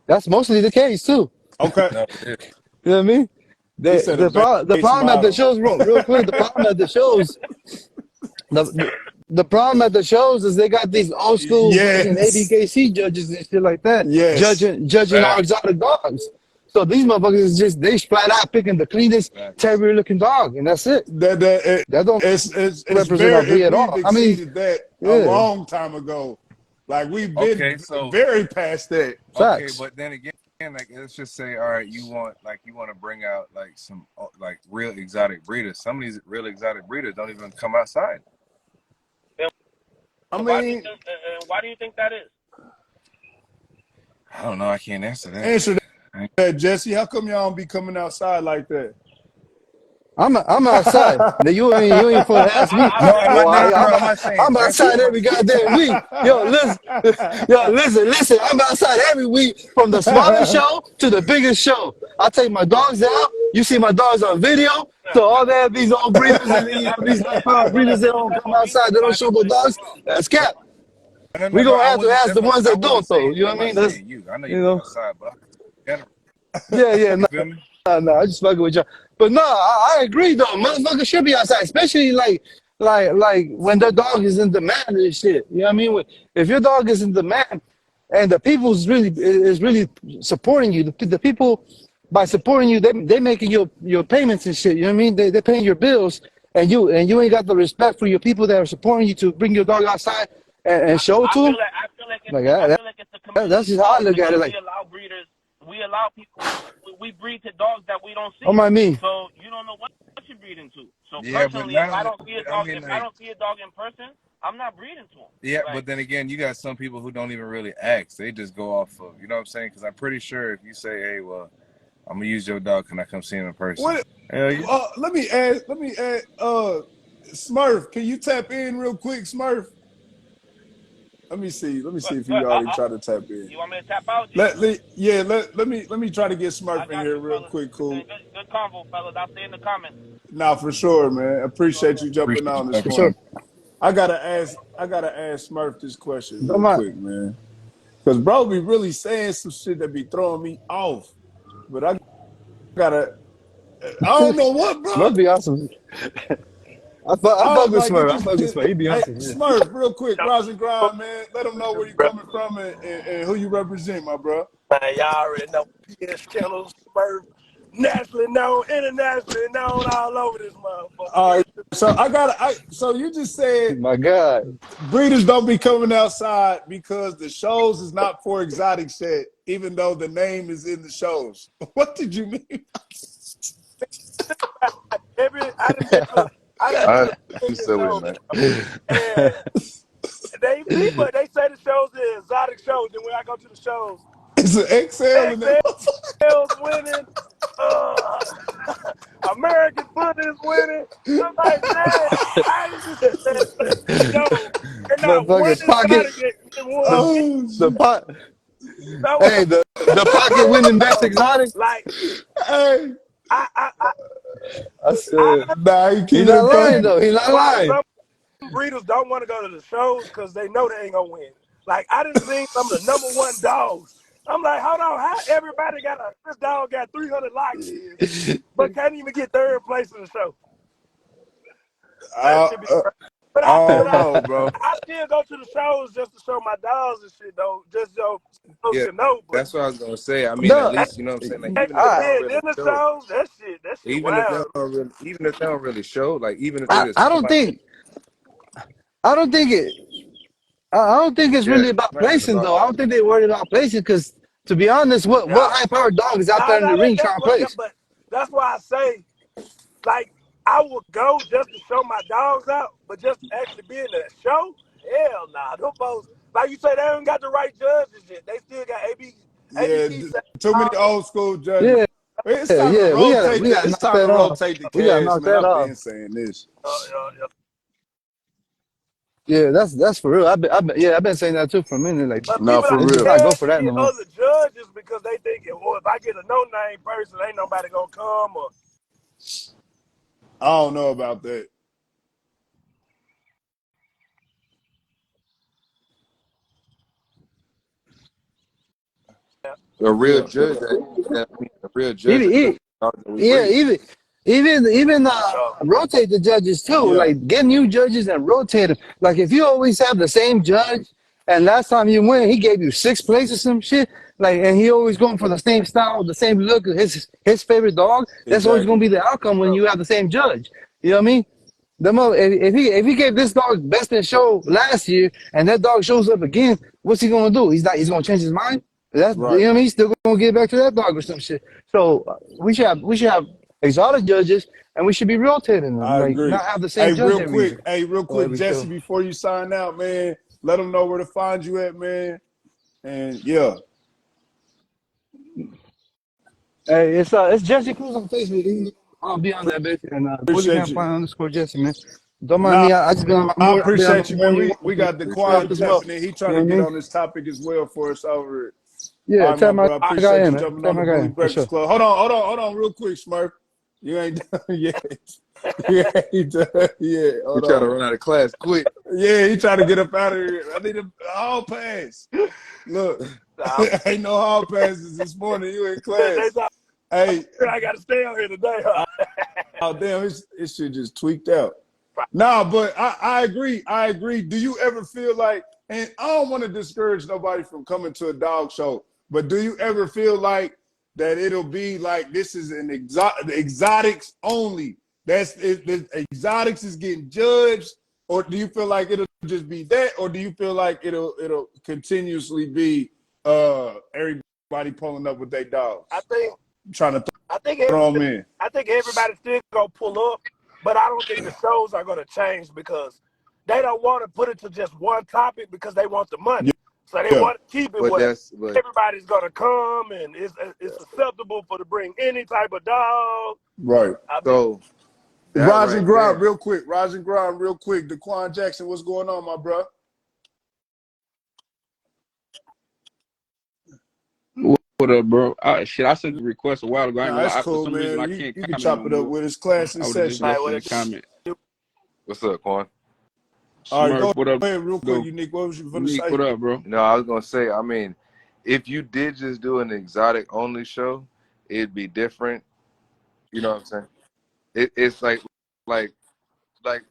That's mostly the case too. Okay. No, it is. You know what I mean? He said a The base problem at the model. shows, real quick, the problem at the shows, the problem at the shows is they got these old school fucking Yes. ABKC judges and shit like that, Yes. judging our Facts. exotic dogs. So these motherfuckers is just they flat out picking the cleanest Facts. terrier looking dog, and that's it. That don't It's represent our breed at we've all. I mean, exceeded that a yeah, long time ago. Like we've been Okay, so very past that. okay, facts. but then again, like let's just say, all right, you want to bring out like some like real exotic breeders. Some of these real exotic breeders don't even come outside. I Why mean, do you think that is? I don't know. I can't answer that. answer that, Jesse. How come y'all don't be coming outside like that? I'm outside. Now you ain't supposed to ask me. No, Boy, no, I'm not saying I'm Jesse. outside every goddamn week. Listen. I'm outside every week from the smallest show to the biggest show. I take my dogs out. You see my dogs on video. So all that these old breeders and these high power breeders that don't come outside, they don't show their dogs. That's cap. We No. gonna I have to wasn't. ask the ones I that wasn't don't though. saying. You know I'm what I not mean? That's saying you. I know you you go know. outside, but general. Yeah. You feel me? No, I just fucking with y'all. But no, I agree though. Motherfuckers should be outside, especially like when their dog is in demand and shit. You know what I mean? If your dog is in demand and the people is really supporting you, the people by supporting you, they making your payments and shit. You know what I mean? They paying your bills, and you ain't got the respect for your people that are supporting you to bring your dog outside and show it to them. I feel like it's a That's community just how I sport look at it. because Like, we allow people, we breed to dogs that we don't see. oh my me. So you don't know what you're breeding to. So Yeah, but personally, if I now don't see a I dog, mean, if I like, don't see a dog in person, I'm not breeding to him. yeah, Like, but then again, you got some people who don't even really ask. They just go off of, you know what I'm saying? Because I'm pretty sure if you say, hey, well, I'm gonna use your dog, can I come see him in person? What? Hell yeah. Let me add. Smurf, can you tap in real quick, Smurf? Let me see. Let me see But if he already tried to tap in. you want me to tap out, G? Let me try to get I Smurf in got here you, real fellas. quick. Cool. Good convo, fellas. I'll see you in the comments. Nah, for sure, man. Appreciate you jumping Appreciate you. on this Thank For you. sure. morning. I gotta ask Smurf this question Don't real mind. quick, man. Cause bro be really saying some shit that be throwing me off. But gotta I don't know what, bro. Smurf be awesome. I I fuck was with like, you Smurf. I just, fuck with Smurf. He be hey, awesome. Yeah. Smurf, real quick, Yo, rise and grind, man. Let them know where you coming from and who you represent, my bro. man, y'all already know PS Channel Smurf, nationally known, internationally known, all over this motherfucker. All right. Real So you just said My God. breeders don't be coming outside because the shows is not for exotic shit, even though the name is in the shows. What did you mean? I done been to I a million so it, shows, man. and they say the shows are exotic shows, and when I go to the shows, It's an XL in that. XL's winning, uh, American foot is winning. I'm like, man, I ain't just that show, and not one Motherfucking pocket. exotic that won. The Oh, the shit. pot. So, Hey, the pocket winning best exotic. like, Hey, I, I, I, I I said nah, he he's keep not it lying pushing. though. He's not why lying. some breeders don't want to go to the shows because they know they ain't gonna win. Like I didn't see some of the number one dogs. I'm like, hold on, how everybody this dog got 300 lock years, but can't even get third place in the show. That I, should be uh, crazy. But I but don't know, bro. I still go to the shows just to show my dogs and shit though, just so folks Yeah, can know. But that's what I was gonna say. I mean, at No, least you know what I'm saying. Like, even if they don't I being really in the show, shows, that shit wild. even if they don't really show, like even if they I, just I come don't by, think I don't think it I don't think it's yeah, really about not even placing about though. I don't think they're worried about placing because to be honest, what Yeah. high powered dog is out No, there in no, the ring trying to place? but that's why I say like I would go just to show my dogs out, but just to actually be in the show, hell nah. Them folks, like you say, they haven't got the right judges yet. They still got Yeah, ABT set too many dogs. old school judges. Yeah, It's time to yeah. rotate We the. gotta It's knock time to that off. rotate the We gotta cast, knock man. that I've off. been saying this. Yeah. Yeah, that's for real. I've been saying that too for a minute. Like But no, people for are they just real. not go scared for to that get no more. other judges because they think, well, if I get a no-name person, ain't nobody gonna come. Or I don't know about that. A real Yeah, judge a real judge Even, that judge e- dogs that we yeah, breed. even uh, rotate the judges too. yeah, Like get new judges and rotate them. Like if you always have the same judge, and last time you win, he gave you sixth place or some shit. Like, and he always going for the same style, the same look, his favorite dog. That's always exactly. gonna be the outcome when you have the same judge. You know what I mean? If he gave this dog best in show last year, and that dog shows up again, what's he gonna do? He's gonna change his mind. That's you Right. know what I mean. He's still gonna get back to that dog or some shit. So we should have exotic judges, and we should be rotating them. I Like agree. not have the same judge every year Hey, real or quick, every Jesse, show. before you sign out, man, let them know where to find you at, man. And yeah, Hey, it's Jesse Cruz on Facebook. I'll be on that bitch and Bully appreciate Bam you. underscore Jesse, man. Don't mind Nah, me. I just been on my I I've been on appreciate my you, man. morning We walk. got Appreciate Daquan it, As bro. well. tapping in. He You trying know to what I get mean? on this topic as well for us over it. All Yeah, right, my tap my bro. I guy appreciate you in, man. jumping Tap on the my guy Bully in for Breakfast sure. Club. Hold on, real quick, Smurf. You ain't done yet. You ain't done yet. We Hold try to on. run out of class quick. Yeah, he trying to get up out of here. I need a hall pass. Look, nah, ain't no hall passes this morning. You in they class. thought Hey, I got to stay out here today. Huh? oh damn, it shit just tweaked out. Nah, but I agree. I agree. Do you ever feel like, and I don't want to discourage nobody from coming to a dog show, but do you ever feel like that it'll be like this is an exotics only? The exotics is getting judged, or do you feel like it'll just be that, or do you feel like it'll continuously be everybody pulling up with their I dogs, think trying to I think throw them in? I think everybody still gonna pull up, but I don't think the shows are gonna change because they don't want to put it to just one topic because they want the money. So they Yeah, want to keep it But where but everybody's gonna come and it's acceptable for to bring any type of dog. right. I mean, so that Rise right and grind there. real quick. Rise and grind real quick. Daquan Jackson, what's going on, my bro? What up, bro? Shit, I sent the request a while ago. I ain't Nah, gonna it's lie. For cool, some reason, man. I You can't you can comment chop no it up more. with his class in I would have just session. All right, left what in it the comment. What's up, Quan? All right, Smurf, go what up? ahead real quick, Go. Unique. What was you gonna Unique, say? what up, bro? No, I was gonna say, I mean, if you did just do an exotic only show, it'd be different. You know what I'm saying? It's like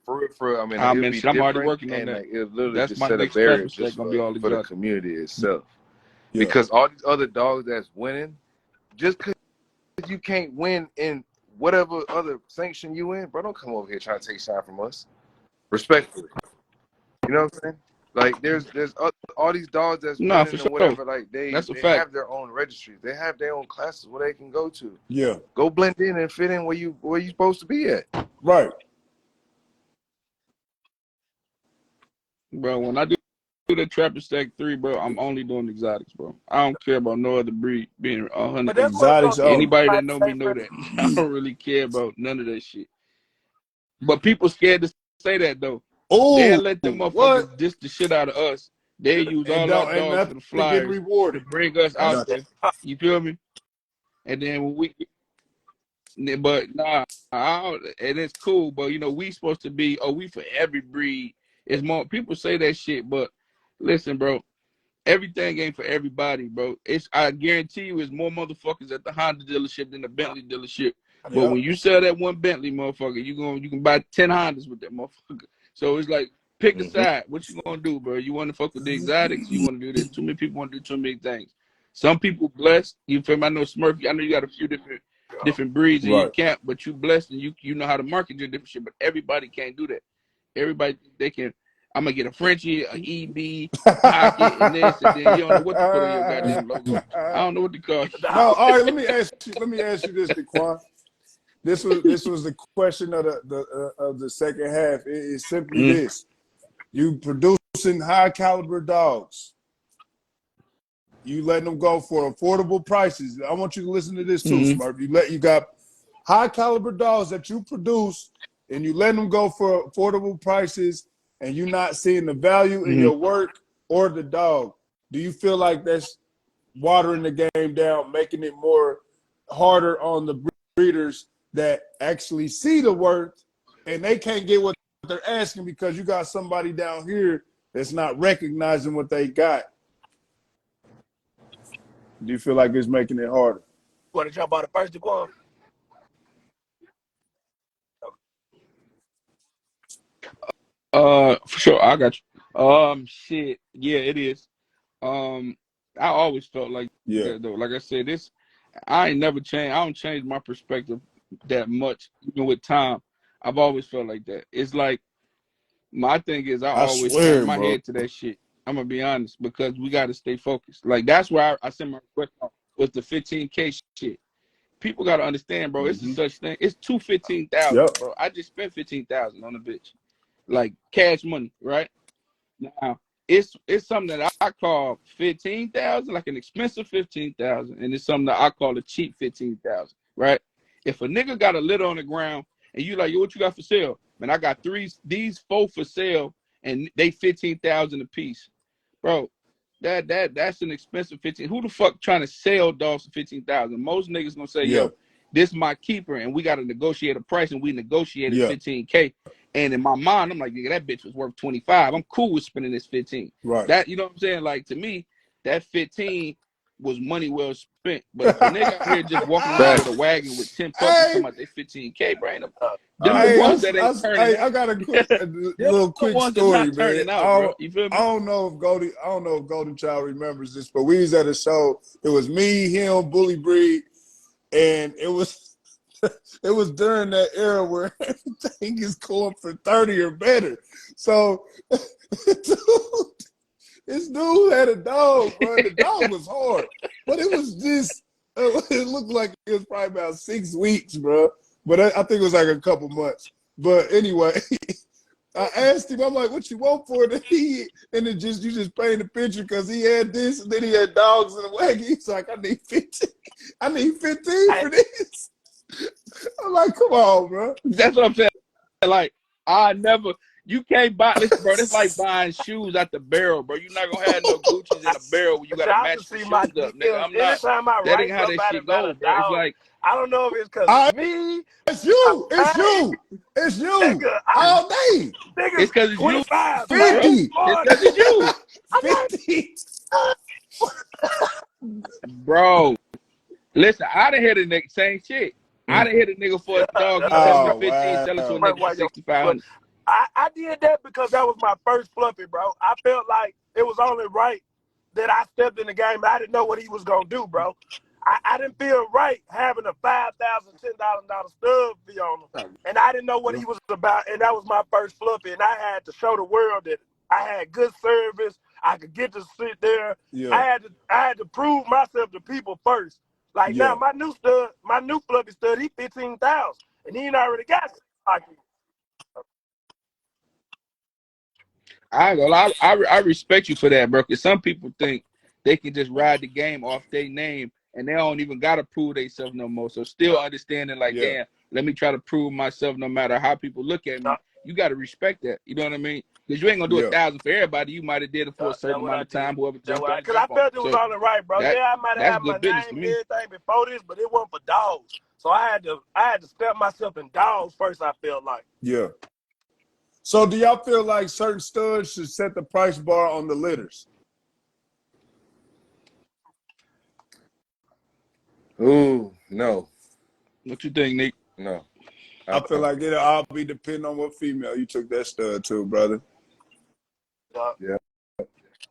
for real, I mean, like, it'd Man, be shit, I'm already different, working on and that. like it literally That's just my set a next barrier trapper stack just gonna be all for the exotic. community itself. Yeah. Because all these other dogs that's winning, just because you can't win in whatever other sanction you in, bro, don't come over here trying to take shine from us. Respectfully. You know what I'm saying? Like there's all these dogs that's Nah, for winning and sure. whatever, like they That's a fact. have their own registries. They have their own classes where they can go to. Yeah. Go blend in and fit in where you supposed to be at. Right. Bro, when I do the trapper stack 3, bro, I'm only doing exotics, bro. I don't care about no other breed being 100. But that motherfucker Exotics only. Anybody like that know say me know for that. I don't really care about none of that shit. But people scared to say that though. They'll Oh, let them what? motherfuckers diss the shit out of us. They'll use And all our don't and dogs for the nothing getting flyers to rewarded. bring us out that's Nothing. there. You feel me? And then when but nah, and it's cool. But you know, we supposed to be, we for every breed. It's more people say that shit, but listen, bro. Everything ain't for everybody, bro. I guarantee you, it's more motherfuckers at the Honda dealership than the Bentley dealership. But Yep. when you sell that one Bentley, motherfucker, you can buy 10 Hondas with that motherfucker. So it's like pick a Mm-hmm. side. What you gonna do, bro? You want to fuck with the exotics? You want to do this? Too many people want to do too many things. Some people blessed. You feel me? I know Smurf. I know you got a few different breeds in your Right. camp, but you blessed and you know how to market your different shit. But everybody can't do that. Everybody they can. I'm gonna get a Frenchie, a EB, a pocket, and this, and then you don't know what to put on your goddamn logo. I don't know what to call you. No, dog. all right. Let me ask you this, Daquan. This was the question of the second half. It is simply Mm, this: you producing high caliber dogs. You letting them go for affordable prices. I want you to listen to this too, mm, Smurf. You got high caliber dogs that you produce, and you letting them go for affordable prices, and you're not seeing the value in mm. your work or the dog. Do you feel like that's watering the game down, making it more harder on the breeders that actually see the worth and they can't get what they're asking because you got somebody down here that's not recognizing what they got? Do you feel like it's making it harder? Want to jump out the first one? For sure, I got you. Shit, yeah, it is. Um, I always felt like Yeah. that though. Like I said, I ain't never changed. I don't change my perspective that much, even with time. I've always felt like that. It's like my thing is I I always turn swear, my bro. head to that shit. I'm gonna be honest because we got to stay focused. Like that's where I sent my request on was the 15K shit. People got to understand, bro. It's a Mm-hmm. such thing. It's 215,000, Yep. bro. I just spent 15,000 on the bitch, like cash money, right? Now it's something that I call 15,000, like an expensive 15,000, and it's something that I call a cheap 15,000, right? If a nigga got a litter on the ground and you like, yo, what you got for sale? Man, I got these four for sale, and they 15,000 a piece, bro. That's an expensive 15. Who the fuck trying to sell dogs for 15,000? Most niggas gonna say, Yeah. yo, this my keeper, and we gotta negotiate a price, and we negotiated Yeah. 15K. And in my mind, I'm like, nigga, that bitch was worth 25. I'm cool with spending this 15. Right. That, you know what I'm saying? Like, to me, that 15 was money well spent. But if a nigga out here just walking around with a Facts. wagon with 10 puppies Hey, talking about they 15K, bro, All them the right. hey, ones that ain't turning I out. got a Them little the quick ones that's story, not man. turning out, bro. You feel me? I don't know if Golden Child remembers this, but we was at a show. It was me, him, Bully Breed, and it was it was during that era where everything is going for 30 or better. So this dude had a dog, bro. The dog was hard, but it was just it looked like it was probably about 6 weeks, bro. But I think it was like a couple months. But anyway, I asked him, I'm like, what you want for it? And it just, you just paint a picture because he had this and then he had dogs in the wagon. He's like, I need 15. I need 15 for this. I'm like, come on, bro. That's what I'm saying. Like, I never, You can't buy this, bro. It's like buying shoes out the barrel, bro. You're not gonna have no Gucci's in a barrel when you gotta Y'all can match the see my shoes up, nigga. DMs. I'm not. Anytime I That write ain't how that somebody shit about go, a bro. It's dog, like, I don't know if it's because I, of me. it's you. It's Hey, you. It's you. nigga, All day. it's niggas cause it's you, 25, man. bro. 50. It's 40. cause it's you, I'm like, 50. bro. Listen, I done hit a nigga same shit. I done hit a nigga for a dog. He tell me Oh, 15, sell it to a wow. nigga for but 6,500. I did that because that was my first fluffy, bro. I felt like it was only right that I stepped in the game. I didn't know what he was gonna do, bro. I didn't feel right having a $5,000, $10,000 stub fee on him, and I didn't know what he was about. And that was my first fluffy, and I had to show the world that I had good service. I could get to sit there. Yeah. I had to prove myself to people first. Like now, Yeah. my new fluffy stud, he 15,000, and he ain't already got it. Like, I ain't gonna lie, I respect you for that, bro. Because some people think they can just ride the game off their name and they don't even gotta prove themselves no more. So still understanding, like, Yeah. damn, let me try to prove myself no matter how people look at me. You gotta respect that. You know what I mean? Because you ain't gonna do Yeah. 1,000 for everybody. You might have did it for a That's certain what I amount of did. time, whoever jumped on, Because I jump on. felt it was So only right, bro. Yeah, I might have that's had my good business name to and me. everything before this, but it wasn't for dogs. So I had to step myself in dogs first. I felt like. Yeah. So do y'all feel like certain studs should set the price bar on the litters? Ooh, no, What you think, Nick? no. I feel like it'll all be depending on what female you took that stud to, brother. Yeah.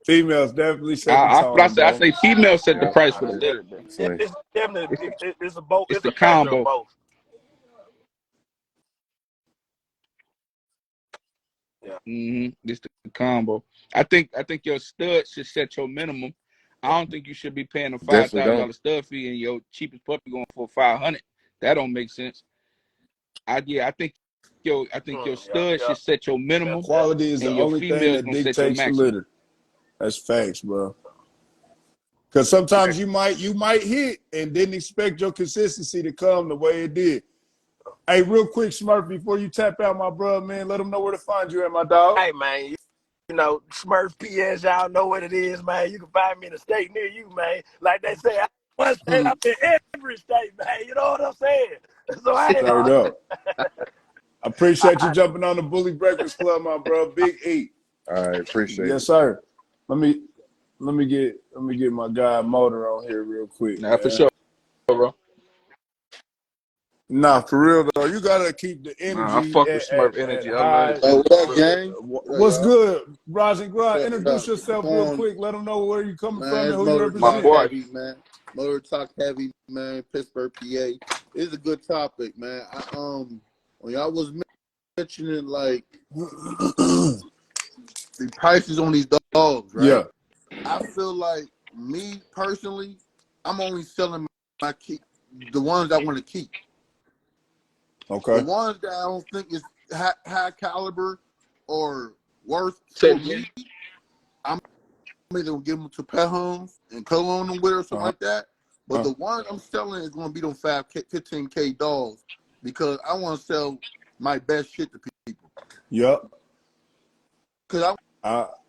Females definitely set the tone, I bro. say females set the Yeah. price for the litter, bro. It's definitely it's a both. It's It's the a factor of combo. both. Yeah. It's the combo. I think your stud should set your minimum. I don't think you should be paying a Definitely don't. $5,000 stud fee and your cheapest puppy going for 500. That don't make sense. I think your stud Yeah. should set your minimum, Quality is and the your only thing female is that gonna set your dictates the maximum. litter. That's facts, bro. Because sometimes you might hit and didn't expect your consistency to come the way it did. Hey, real quick, Smurf, before you tap out, my brother, man, let them know where to find you at, my dog. Hey man, you know Smurf PS. Y'all know what it is, man. You can find me in a state near you, man. Like they say, one state, I'm in every state, man. You know what I'm saying? So I ain't Straight hard. up. I appreciate you jumping on the Bully Breakfast Club, my bro. Big E. I appreciate Yes, it. sir. Let me get my guy Motor on here real quick, Nah, for man. sure, bro. Nah, for real though, you gotta keep the Nah, I energy fuck with Smurf at energy. I love high. it. Hey, what up, gang? What up, What's y'all? good, Raj and Grind? What Introduce up? yourself real Going, quick. Let them know where you coming man, from and it's who you Motor My Talk represent. boy. Heavy, man. Motor Talk Heavy, man. Pittsburgh, PA. It's a good topic, man. When y'all was mentioning like the prices on these dogs, Yeah. right? I feel like me personally, I'm only selling my keep the ones I want to keep. The Okay. ones that I don't think is high caliber or worth Say for it again. me, I'm either gonna give them to pet homes and co-own them with or something like that. But the one I'm selling is gonna be them 15K dogs because I want to sell my best shit to people. Yep. Because I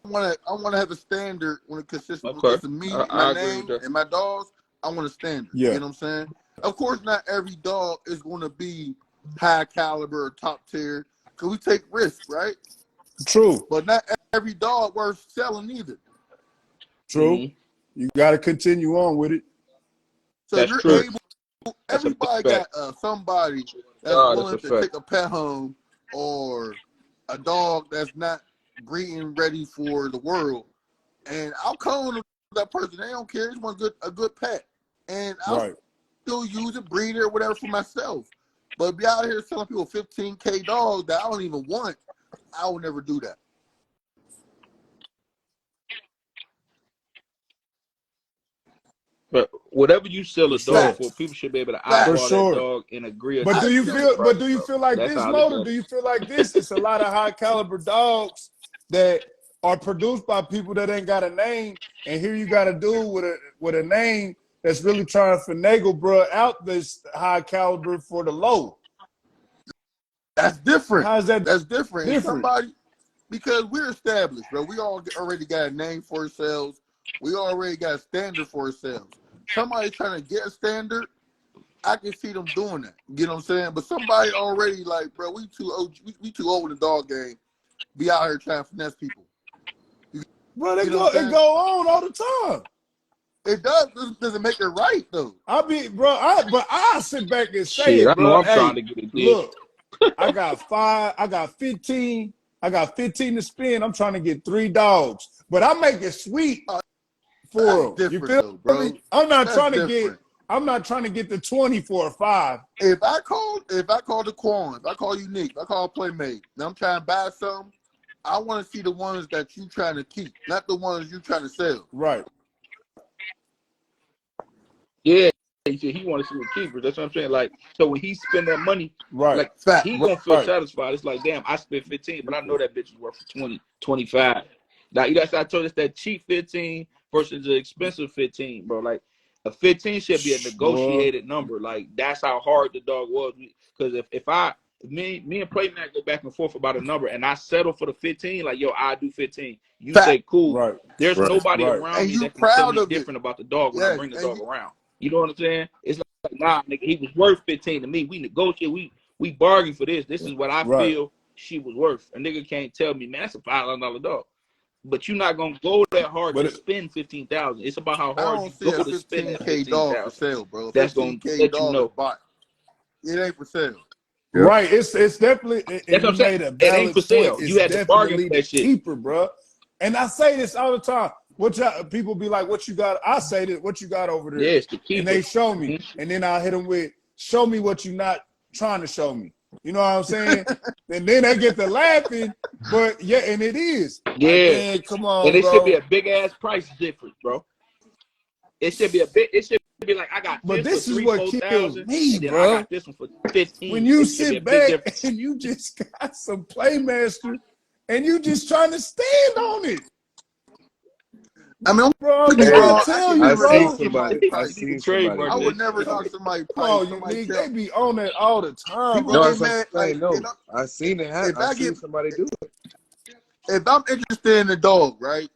want to have a standard when it consists Okay, of me, my I agree with name, that. and my dogs. I want a standard. Yeah. You know what I'm saying? Of course, not every dog is going to be high caliber or top tier because we take risks, right? True. But not every dog worth selling either. True. You gotta continue on with it. So if That's you're true. able, That's a everybody fact. got somebody that's God, that's a willing to fact. take a pet home or a dog that's not breeding ready for the world. And I'll call them that person. They don't care. It's a good pet. And I'll Right. still use a breeder or whatever for myself. But be out here selling people 15K dogs that I don't even want, I will never do that. But whatever you sell For a dog sure. for, people should be able to Facts. For eyeball that sure. dog and agree But to do a you certain feel price, bro. like That's this, how I look Motor? at Do it. you feel like this? It's a lot of high caliber dogs that are produced by people that ain't got a name, and here you got a dude with a name that's really trying to finagle, bro, out this high caliber for the low. That's different. How's that That's different. And different? because we're established, bro. We all already got a name for ourselves. We already got a standard for ourselves. Somebody trying to get a standard, I can see them doing that. You know what I'm saying? But somebody already like, bro, we too old. We too old in the dog game. Be out here trying to finesse people. Bro, it go on all the time. It doesn't make it right though. I sit back and say Shit, it, I know bro. I'm Hey, trying to get it did. look, I got 15 to spend. I'm trying to get 3 dogs, but I make it sweet for them. You feel though, bro? me? I'm not trying to get the 20 for a 5. If I call the Quan, if I call Unique, if I call Playmate, and I'm trying to buy something, I want to see the ones that you trying to keep, not the ones you trying to sell. Right. Yeah, he want to see the keepers. That's what I'm saying. Like, so when he spend that money, Right. like Fact. he gonna feel Right. satisfied. It's like, damn, I spent 15, but I know that bitch is worth 20, 25. Like that's I told us that cheap 15 versus the expensive 15, bro. Like a 15 should be a negotiated number. Like that's how hard the dog was. Because if me and Playman go back and forth about a number and I settle for the 15, like yo, I do 15. You Fact. say cool. Right. There's Right. nobody Right. around And me you that can tell proud me of it. different about the dog when I Yes, bring the and dog around. You know what I'm saying? It's like, nah, nigga, he was worth 15 to me. We negotiate, we bargained for this. This is what I Right. feel she was worth. A nigga can't tell me, man, that's a $500 dog. But you're not gonna go that hard But to spend 15,000. It's about how I hard don't you see a go to spend that 15K dog for 15,000. sale, bro. That's gonna 15K let you dog is know. bought. It ain't for sale. Yep. Right, it's definitely, That's and what you I'm saying. made a It ain't valid for point. sale. It's You had to bargain definitely for the that shit. keeper, bro. And I say this all the time. People be like, "What you got?" I say that, "What you got over there?" Yeah, it's the keeper. And they show me, and then I hit them with, "Show me what you're not trying to show me." You know what I'm saying? And then they get to laughing, but yeah, and it is. Yeah, like, man, come on, and it bro. should be a big ass price difference, bro. It should be It should be like I got But this this for is 3, what 4,000, kills me, and then I bro. got this one for 15. When you It should be a sit big back difference. and you just got some Playmaster, and you just trying to stand on it. I mean, Bro, I'm be trying wrong. to tell I you, can I never seen bro. knock somebody. somebody's I price. seen somebody. I Trademark would that never shit. knock somebody's Come price. on, Somebody Unique. tell They be on that all the time, people No, bro. get that's what I'm mad. saying. Like, No, I seen it happen. I seen somebody do it. if I'm interested in the dog, right?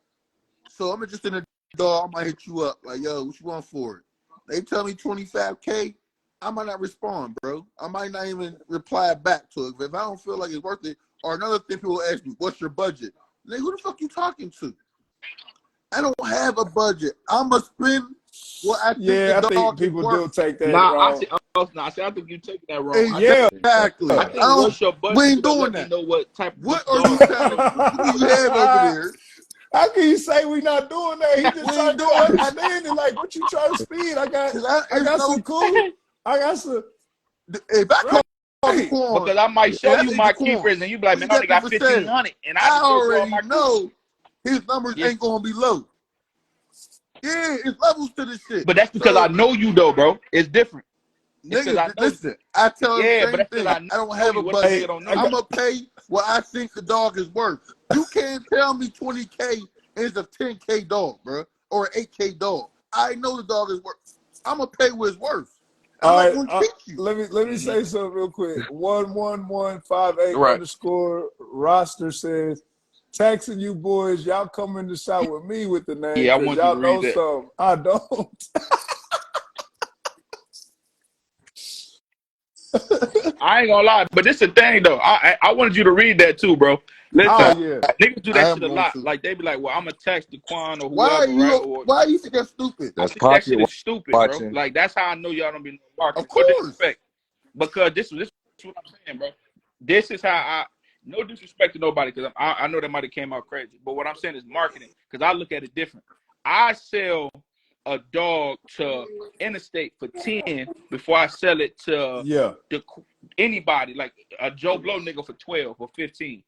So I'm interested in the dog. I might hit you up like, yo, what you want for it? They tell me 25K. I might not respond, bro. I might not even reply back to it. If I don't feel like it's worth it, or another thing people ask me, what's your budget? Like, who the fuck you talking to? I don't have a budget. I'ma spend what I think Yeah, I the think dog is people do worth. take that Nah, I wrong. think you taking that wrong. Yeah. Exactly. I think what's your budget? We ain't Gonna doing let me that. know what type of What are dog you you trying to? want. What do you have over there? How can you say we not doing that? He just We trying ain't to doing get that. understanding. Like, what you trying to spend? I got It's some cool. I got some. If I call the Right. corn, Because I might show and you I my the corn, keepers, and you be like, what man, you I only got got for sale? 1,500, and I I just showed you all already my coupons. know his numbers ain't gonna be low. Yeah, it's levels to this shit. But that's because I know you, though, bro. It's different. It's because I Nigga, know you. listen, I tell him the Yeah, but same that's because thing. I don't know have you. a What the budget. nigga don't know? I'm gonna pay what I think the dog is worth. You can't tell me 20K is a 10K dog, bro, or an 8K dog. I know the dog is worth. I'm gonna pay what it's worth. I'm not gonna cheat you. Let me say something real quick. 11158 Right. _ roster says, taxing you boys, y'all come in the shot with me with the name Yeah, I because want you y'all to know read that. something. I don't. I ain't gonna lie, but this the thing though. I wanted you to read that too, bro. Listen, Oh yeah. niggas do I that am shit a going lot. to. Like they be like, "Well, I'm gonna text the Quan or Why whoever, right?" you? Or Why you think that's stupid? I That's think that pocket shit is stupid, bro. watching. Like that's how I know y'all don't be no marketing. Of No course. disrespect, because this is what I'm saying, bro. This is how I. No disrespect to nobody, because I know that might have came out crazy, but what I'm saying is marketing, because I look at it different. I sell a dog to Interstate for 10 before I sell it to Yeah. anybody, like a Joe Blow nigga for 12 or 15,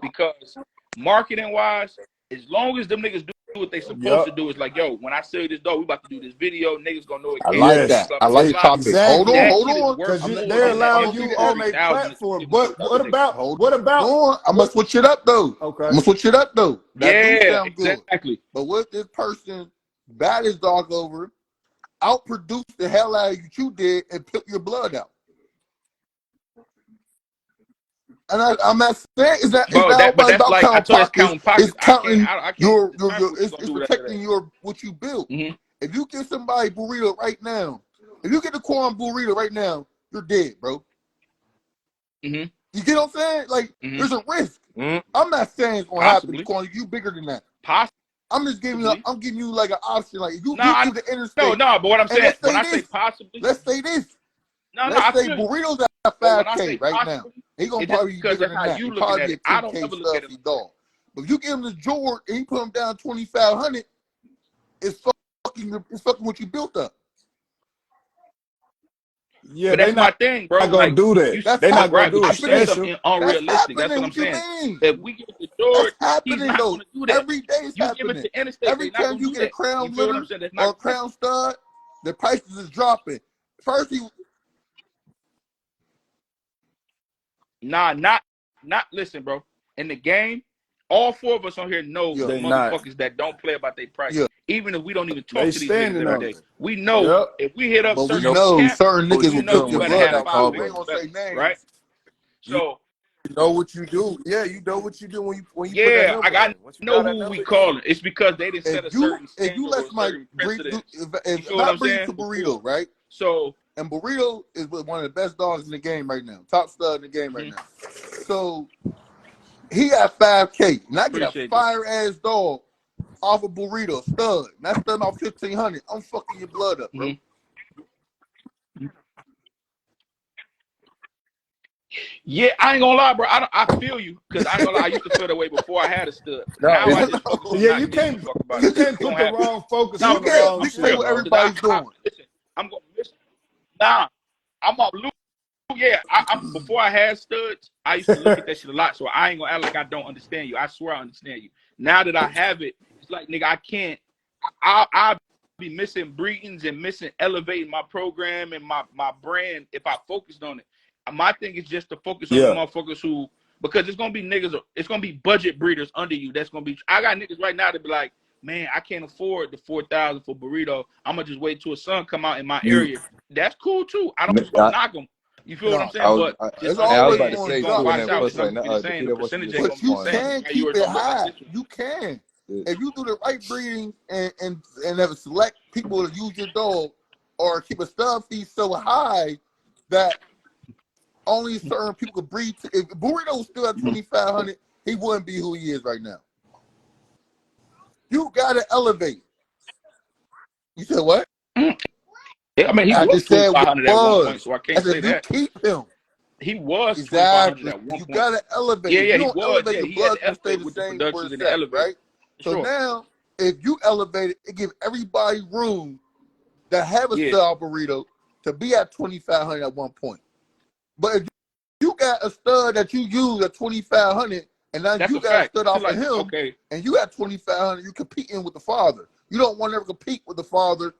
because marketing wise, as long as them niggas do what they supposed to do, it's like, yo, when I sell you this dog, we about to do this video, niggas gonna know it I came like from that. blah, I blah, like blah. topic. Exactly. Hold on. Worth Because more they're than that allowing you on their 30,000 platform. with But those other niggas. what about I'm gonna switch it up though. Okay. I'm gonna switch it up though. That do Yeah, sound good. exactly. But what if this person bat his dog over, outproduced the hell out of you did, and took your blood out? I'm not saying it's not Bro, all but that's about like I counting told that's pockets. counting pockets. It's counting I can't determine what you're it's gonna do after that. protecting what you built. Mm-hmm. If you give somebody burrito right now, if you get the corn burrito right now, you're dead, bro. Mm-hmm. You get what I'm saying? Like, there's a risk. I'm not saying it's gonna happen. Corn, you bigger than that. Possibly. I'm just giving you. I'm giving you like an option. Like, you do the interstate. No. But what I'm saying, when I say this, possibly, let's say this. no, Let's I say feel you. burritos at But when I 5K say right possibly, now. He gonna it's just probably be because bigger that's than how that. you He looking probably at be a it. I don't 10K ever look at it. stuffy dog. But if you give him the George and you put him down 2,500, it's fucking what you built up. Yeah, But they that's my not thing, bro. gonna Like do that. That's They not gonna right, do but it you saying special. something That's unrealistic. That's what happening. I'm What you saying. mean? If we give it to That's George, he's happening not though. gonna do that. Every day it's You give it happening. to Interstate, Every they're not time gonna you do get a that. crown You feel what I'm litter saying? That's or not a crown stud, the prices is dropping. First he not listen, bro. In the game, all four of us on here know yeah, They not. motherfuckers that don't play about their price. yeah. Even if we don't even They talk to these niggas standing every on day, it. we know Yep. if we hit up But we certain know camps, certain But niggas you will you know know pick we your what better you blood have gotta out five too. call We niggas ain't though. gonna better, say right? names. You So know what you do. Yeah, you know what you do when you put that yeah, number in. Once you know got that who we number in, calling. It's because they didn't set a certain If you standard let or a somebody certain bring, precedence. You if feel what I I'm bring you saying? to Before. Burrito, right? So And Burrito is one of the best dogs in the game right now, top stud in the game right now. So he got 5K, and I get a appreciate you. fire ass dog off of Burrito stud. And I stud off 1,500. I'm fucking your blood up, bro. Yeah, I ain't gonna lie, bro. I feel you because I ain't gonna lie. I used to feel that way before I had a stud. no, Now I it's just focus on Yeah, not you giving a can't fuck about you it. can't It don't put the happen. wrong focus No, on the for real. wrong You I'm can for say shit, real. what bro. everybody's doing. Listen, I'm gonna listen. Nah, I'm up. Yeah, I'm before I had studs, I used to look at that shit a lot. So I ain't gonna act like I don't understand you. I swear I understand you. Now that I have it, it's like nigga, I can't. I'll be missing breedings and missing elevating my program and my brand if I focused on it. My thing is just to focus on the Yeah. motherfuckers who, because it's gonna be niggas, it's gonna be budget breeders under you. That's gonna be. I got niggas right now that be like, man, I can't afford the 4,000 for burrito. I'm gonna just wait till a son come out in my area. That's cool too. I don't knock them. You feel what I'm No, saying? But it's just I was always about to understand, going to you're say gonna drop. too, and watch then out. plus It's not like gonna be the the same. Peter, The what's percentage ain't But gonna be the you same. can Now keep yours it gonna look like high. this one. You can. If you do the right breeding and have select people to use your dog or keep a stud fee so high that only certain people could breed. If Burrito was still at 2,500, he wouldn't be who he is right now. You gotta elevate. You said what? Yeah, I mean, he I was just said 2,500 at one point, was. so I I can't say said you that. keep him. He was 2,500 Exactly. at one You point. gotta elevate. Yeah, If you he don't was. elevate, Yeah, the he had blood's to gonna stay elevate the with the same where productions it's and the at, elevator. right? So Sure. now, if you elevate it, it gives everybody room to have a Yeah. stud burrito to be at 2,500 at one point. But if you got a stud that you use at 2,500, and now That's you a got a fact. stud See, off of like, him, okay. and you at 2,500, you competing with the father. You don't want to ever compete with the father.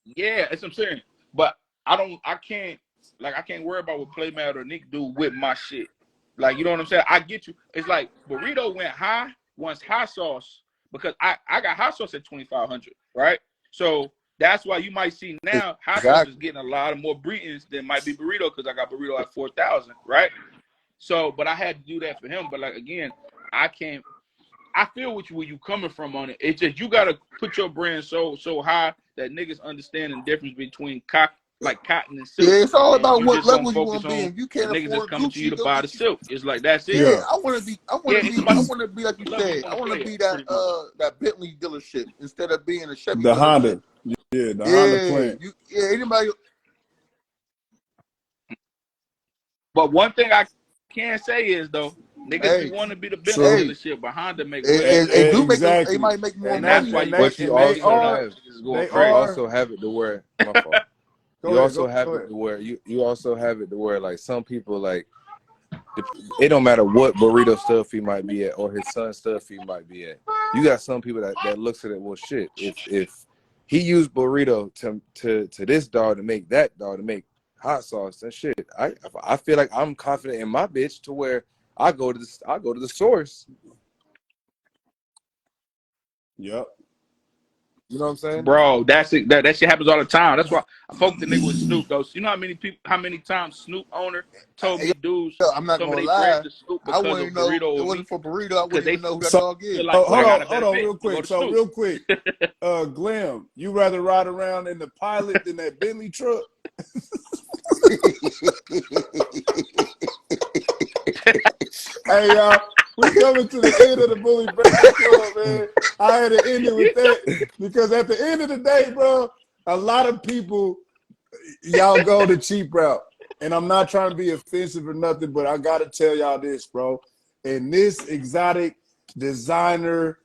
Yeah, that's what I'm saying. But I can't worry about what Playmat or Nick do with my shit. Like, you know what I'm saying? I get you. It's like Burrito went high once hot sauce, because I got hot sauce at 2,500, right? So that's why you might see now hot sauce is getting a lot of more breedings than might be Burrito, because I got Burrito at 4,000, right? So, but I had to do that for him. But like, again, I can't. I feel where you coming from on it. It's just you gotta put your brand so high that niggas understand the difference between cotton and silk. Yeah, it's all And about you what just gonna level you focus want to be. on If you the can't niggas that's afford coming to you Gucci, to go buy the get you. silk. It's like that's it. Yeah, Yeah. I want to be. I Yeah, it's want to be like you level you said. I wanna want to play be at, pretty much. that Bentley dealership instead of being a Chevy The dealership. Honda. Yeah, the Honda plant. Yeah. Anybody? But one thing I can say is though, niggas be Hey, wanting to be the Bentley True. dealership, but Honda make way they more. do make them. They Exactly. might make more And And that's that's why money. you and might they but see you and Bentley also dealers have niggas going they you crazy. are also have it to where my fault. go ahead, go ahead. You also have it to where like some people like it don't matter what burrito stuff he might be at or his son's stuff he might be at. You got some people that looks at it, well shit, if he used burrito to this dog to make that dog to make hot sauce and shit, I feel like I'm confident in my bitch to where I go to the source. Yep. You know what I'm saying? Bro, that's it. That shit happens all the time. That's why I fuck with the nigga with Snoop though. You know how many times Snoop owner told me dudes Yo, I'm not some of gonna their friends lie. to Snoop I because wouldn't of know Burrito it or wasn't me for burrito. I because wouldn't they even know who that So dog feel is. like hold I got a on, hold better on, fit real to go quick. to So Snoop. real quick, Glam, you rather ride around in the Pilot than that Bentley truck? Hey, y'all, we coming to the end of the Bully Breakfast Club, man. I had to end it with that because at the end of the day, bro, a lot of people, y'all go the cheap route. And I'm not trying to be offensive or nothing, but I got to tell y'all this, bro. In this exotic designer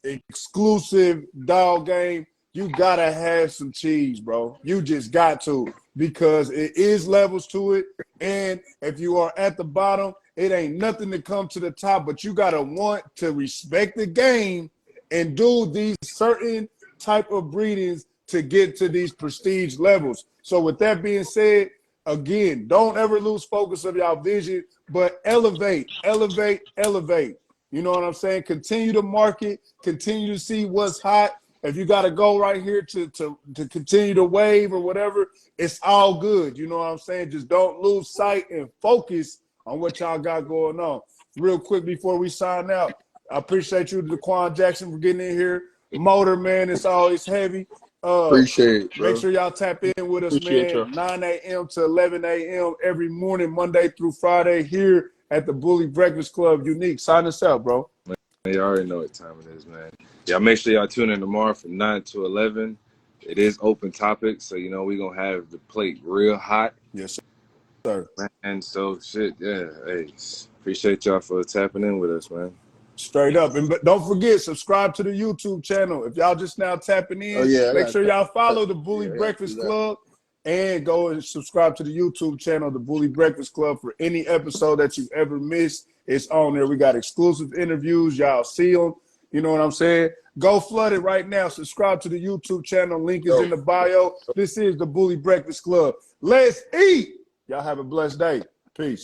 exclusive dog game, you got to have some cheese, bro. You just got to because it is levels to it. And if you are at the bottom, it ain't nothing to come to the top, but you got to want to respect the game and do these certain type of breedings to get to these prestige levels. So with that being said, again, don't ever lose focus of y'all vision, but elevate, elevate, elevate. You know what I'm saying? Continue to market, continue to see what's hot. If you got to go right here to continue to wave or whatever, it's all good. You know what I'm saying? Just don't lose sight and focus on what y'all got going on. Real quick before we sign out, I appreciate you, Daquan Jackson, for getting in here. Motor, man, it's always heavy. Appreciate it, Make bro. sure y'all tap in with us, Appreciate man, you. 9 a.m. to 11 a.m. every morning, Monday through Friday, here at the Bully Breakfast Club. Unique. Sign us out, bro. You already know what time it is, man. Y'all make sure y'all tune in tomorrow from 9 to 11. It is open topic, so you know we're gonna have the plate real hot. Yes, sir. And so shit, yeah. Hey, appreciate y'all for tapping in with us, man. Straight up. And don't forget, subscribe to the YouTube channel. If y'all just now tapping Oh in, yeah, I make got sure y'all that. follow the Bully Yeah, I got to do Breakfast that. Club and go and subscribe to the YouTube channel, the Bully Breakfast Club, for any episode that you've ever missed. It's on there. We got exclusive interviews. Y'all see them. You know what I'm saying? Go flood it right now. Subscribe to the YouTube channel. Link is in the bio. This is the Bully Breakfast Club. Let's eat. Y'all have a blessed day. Peace.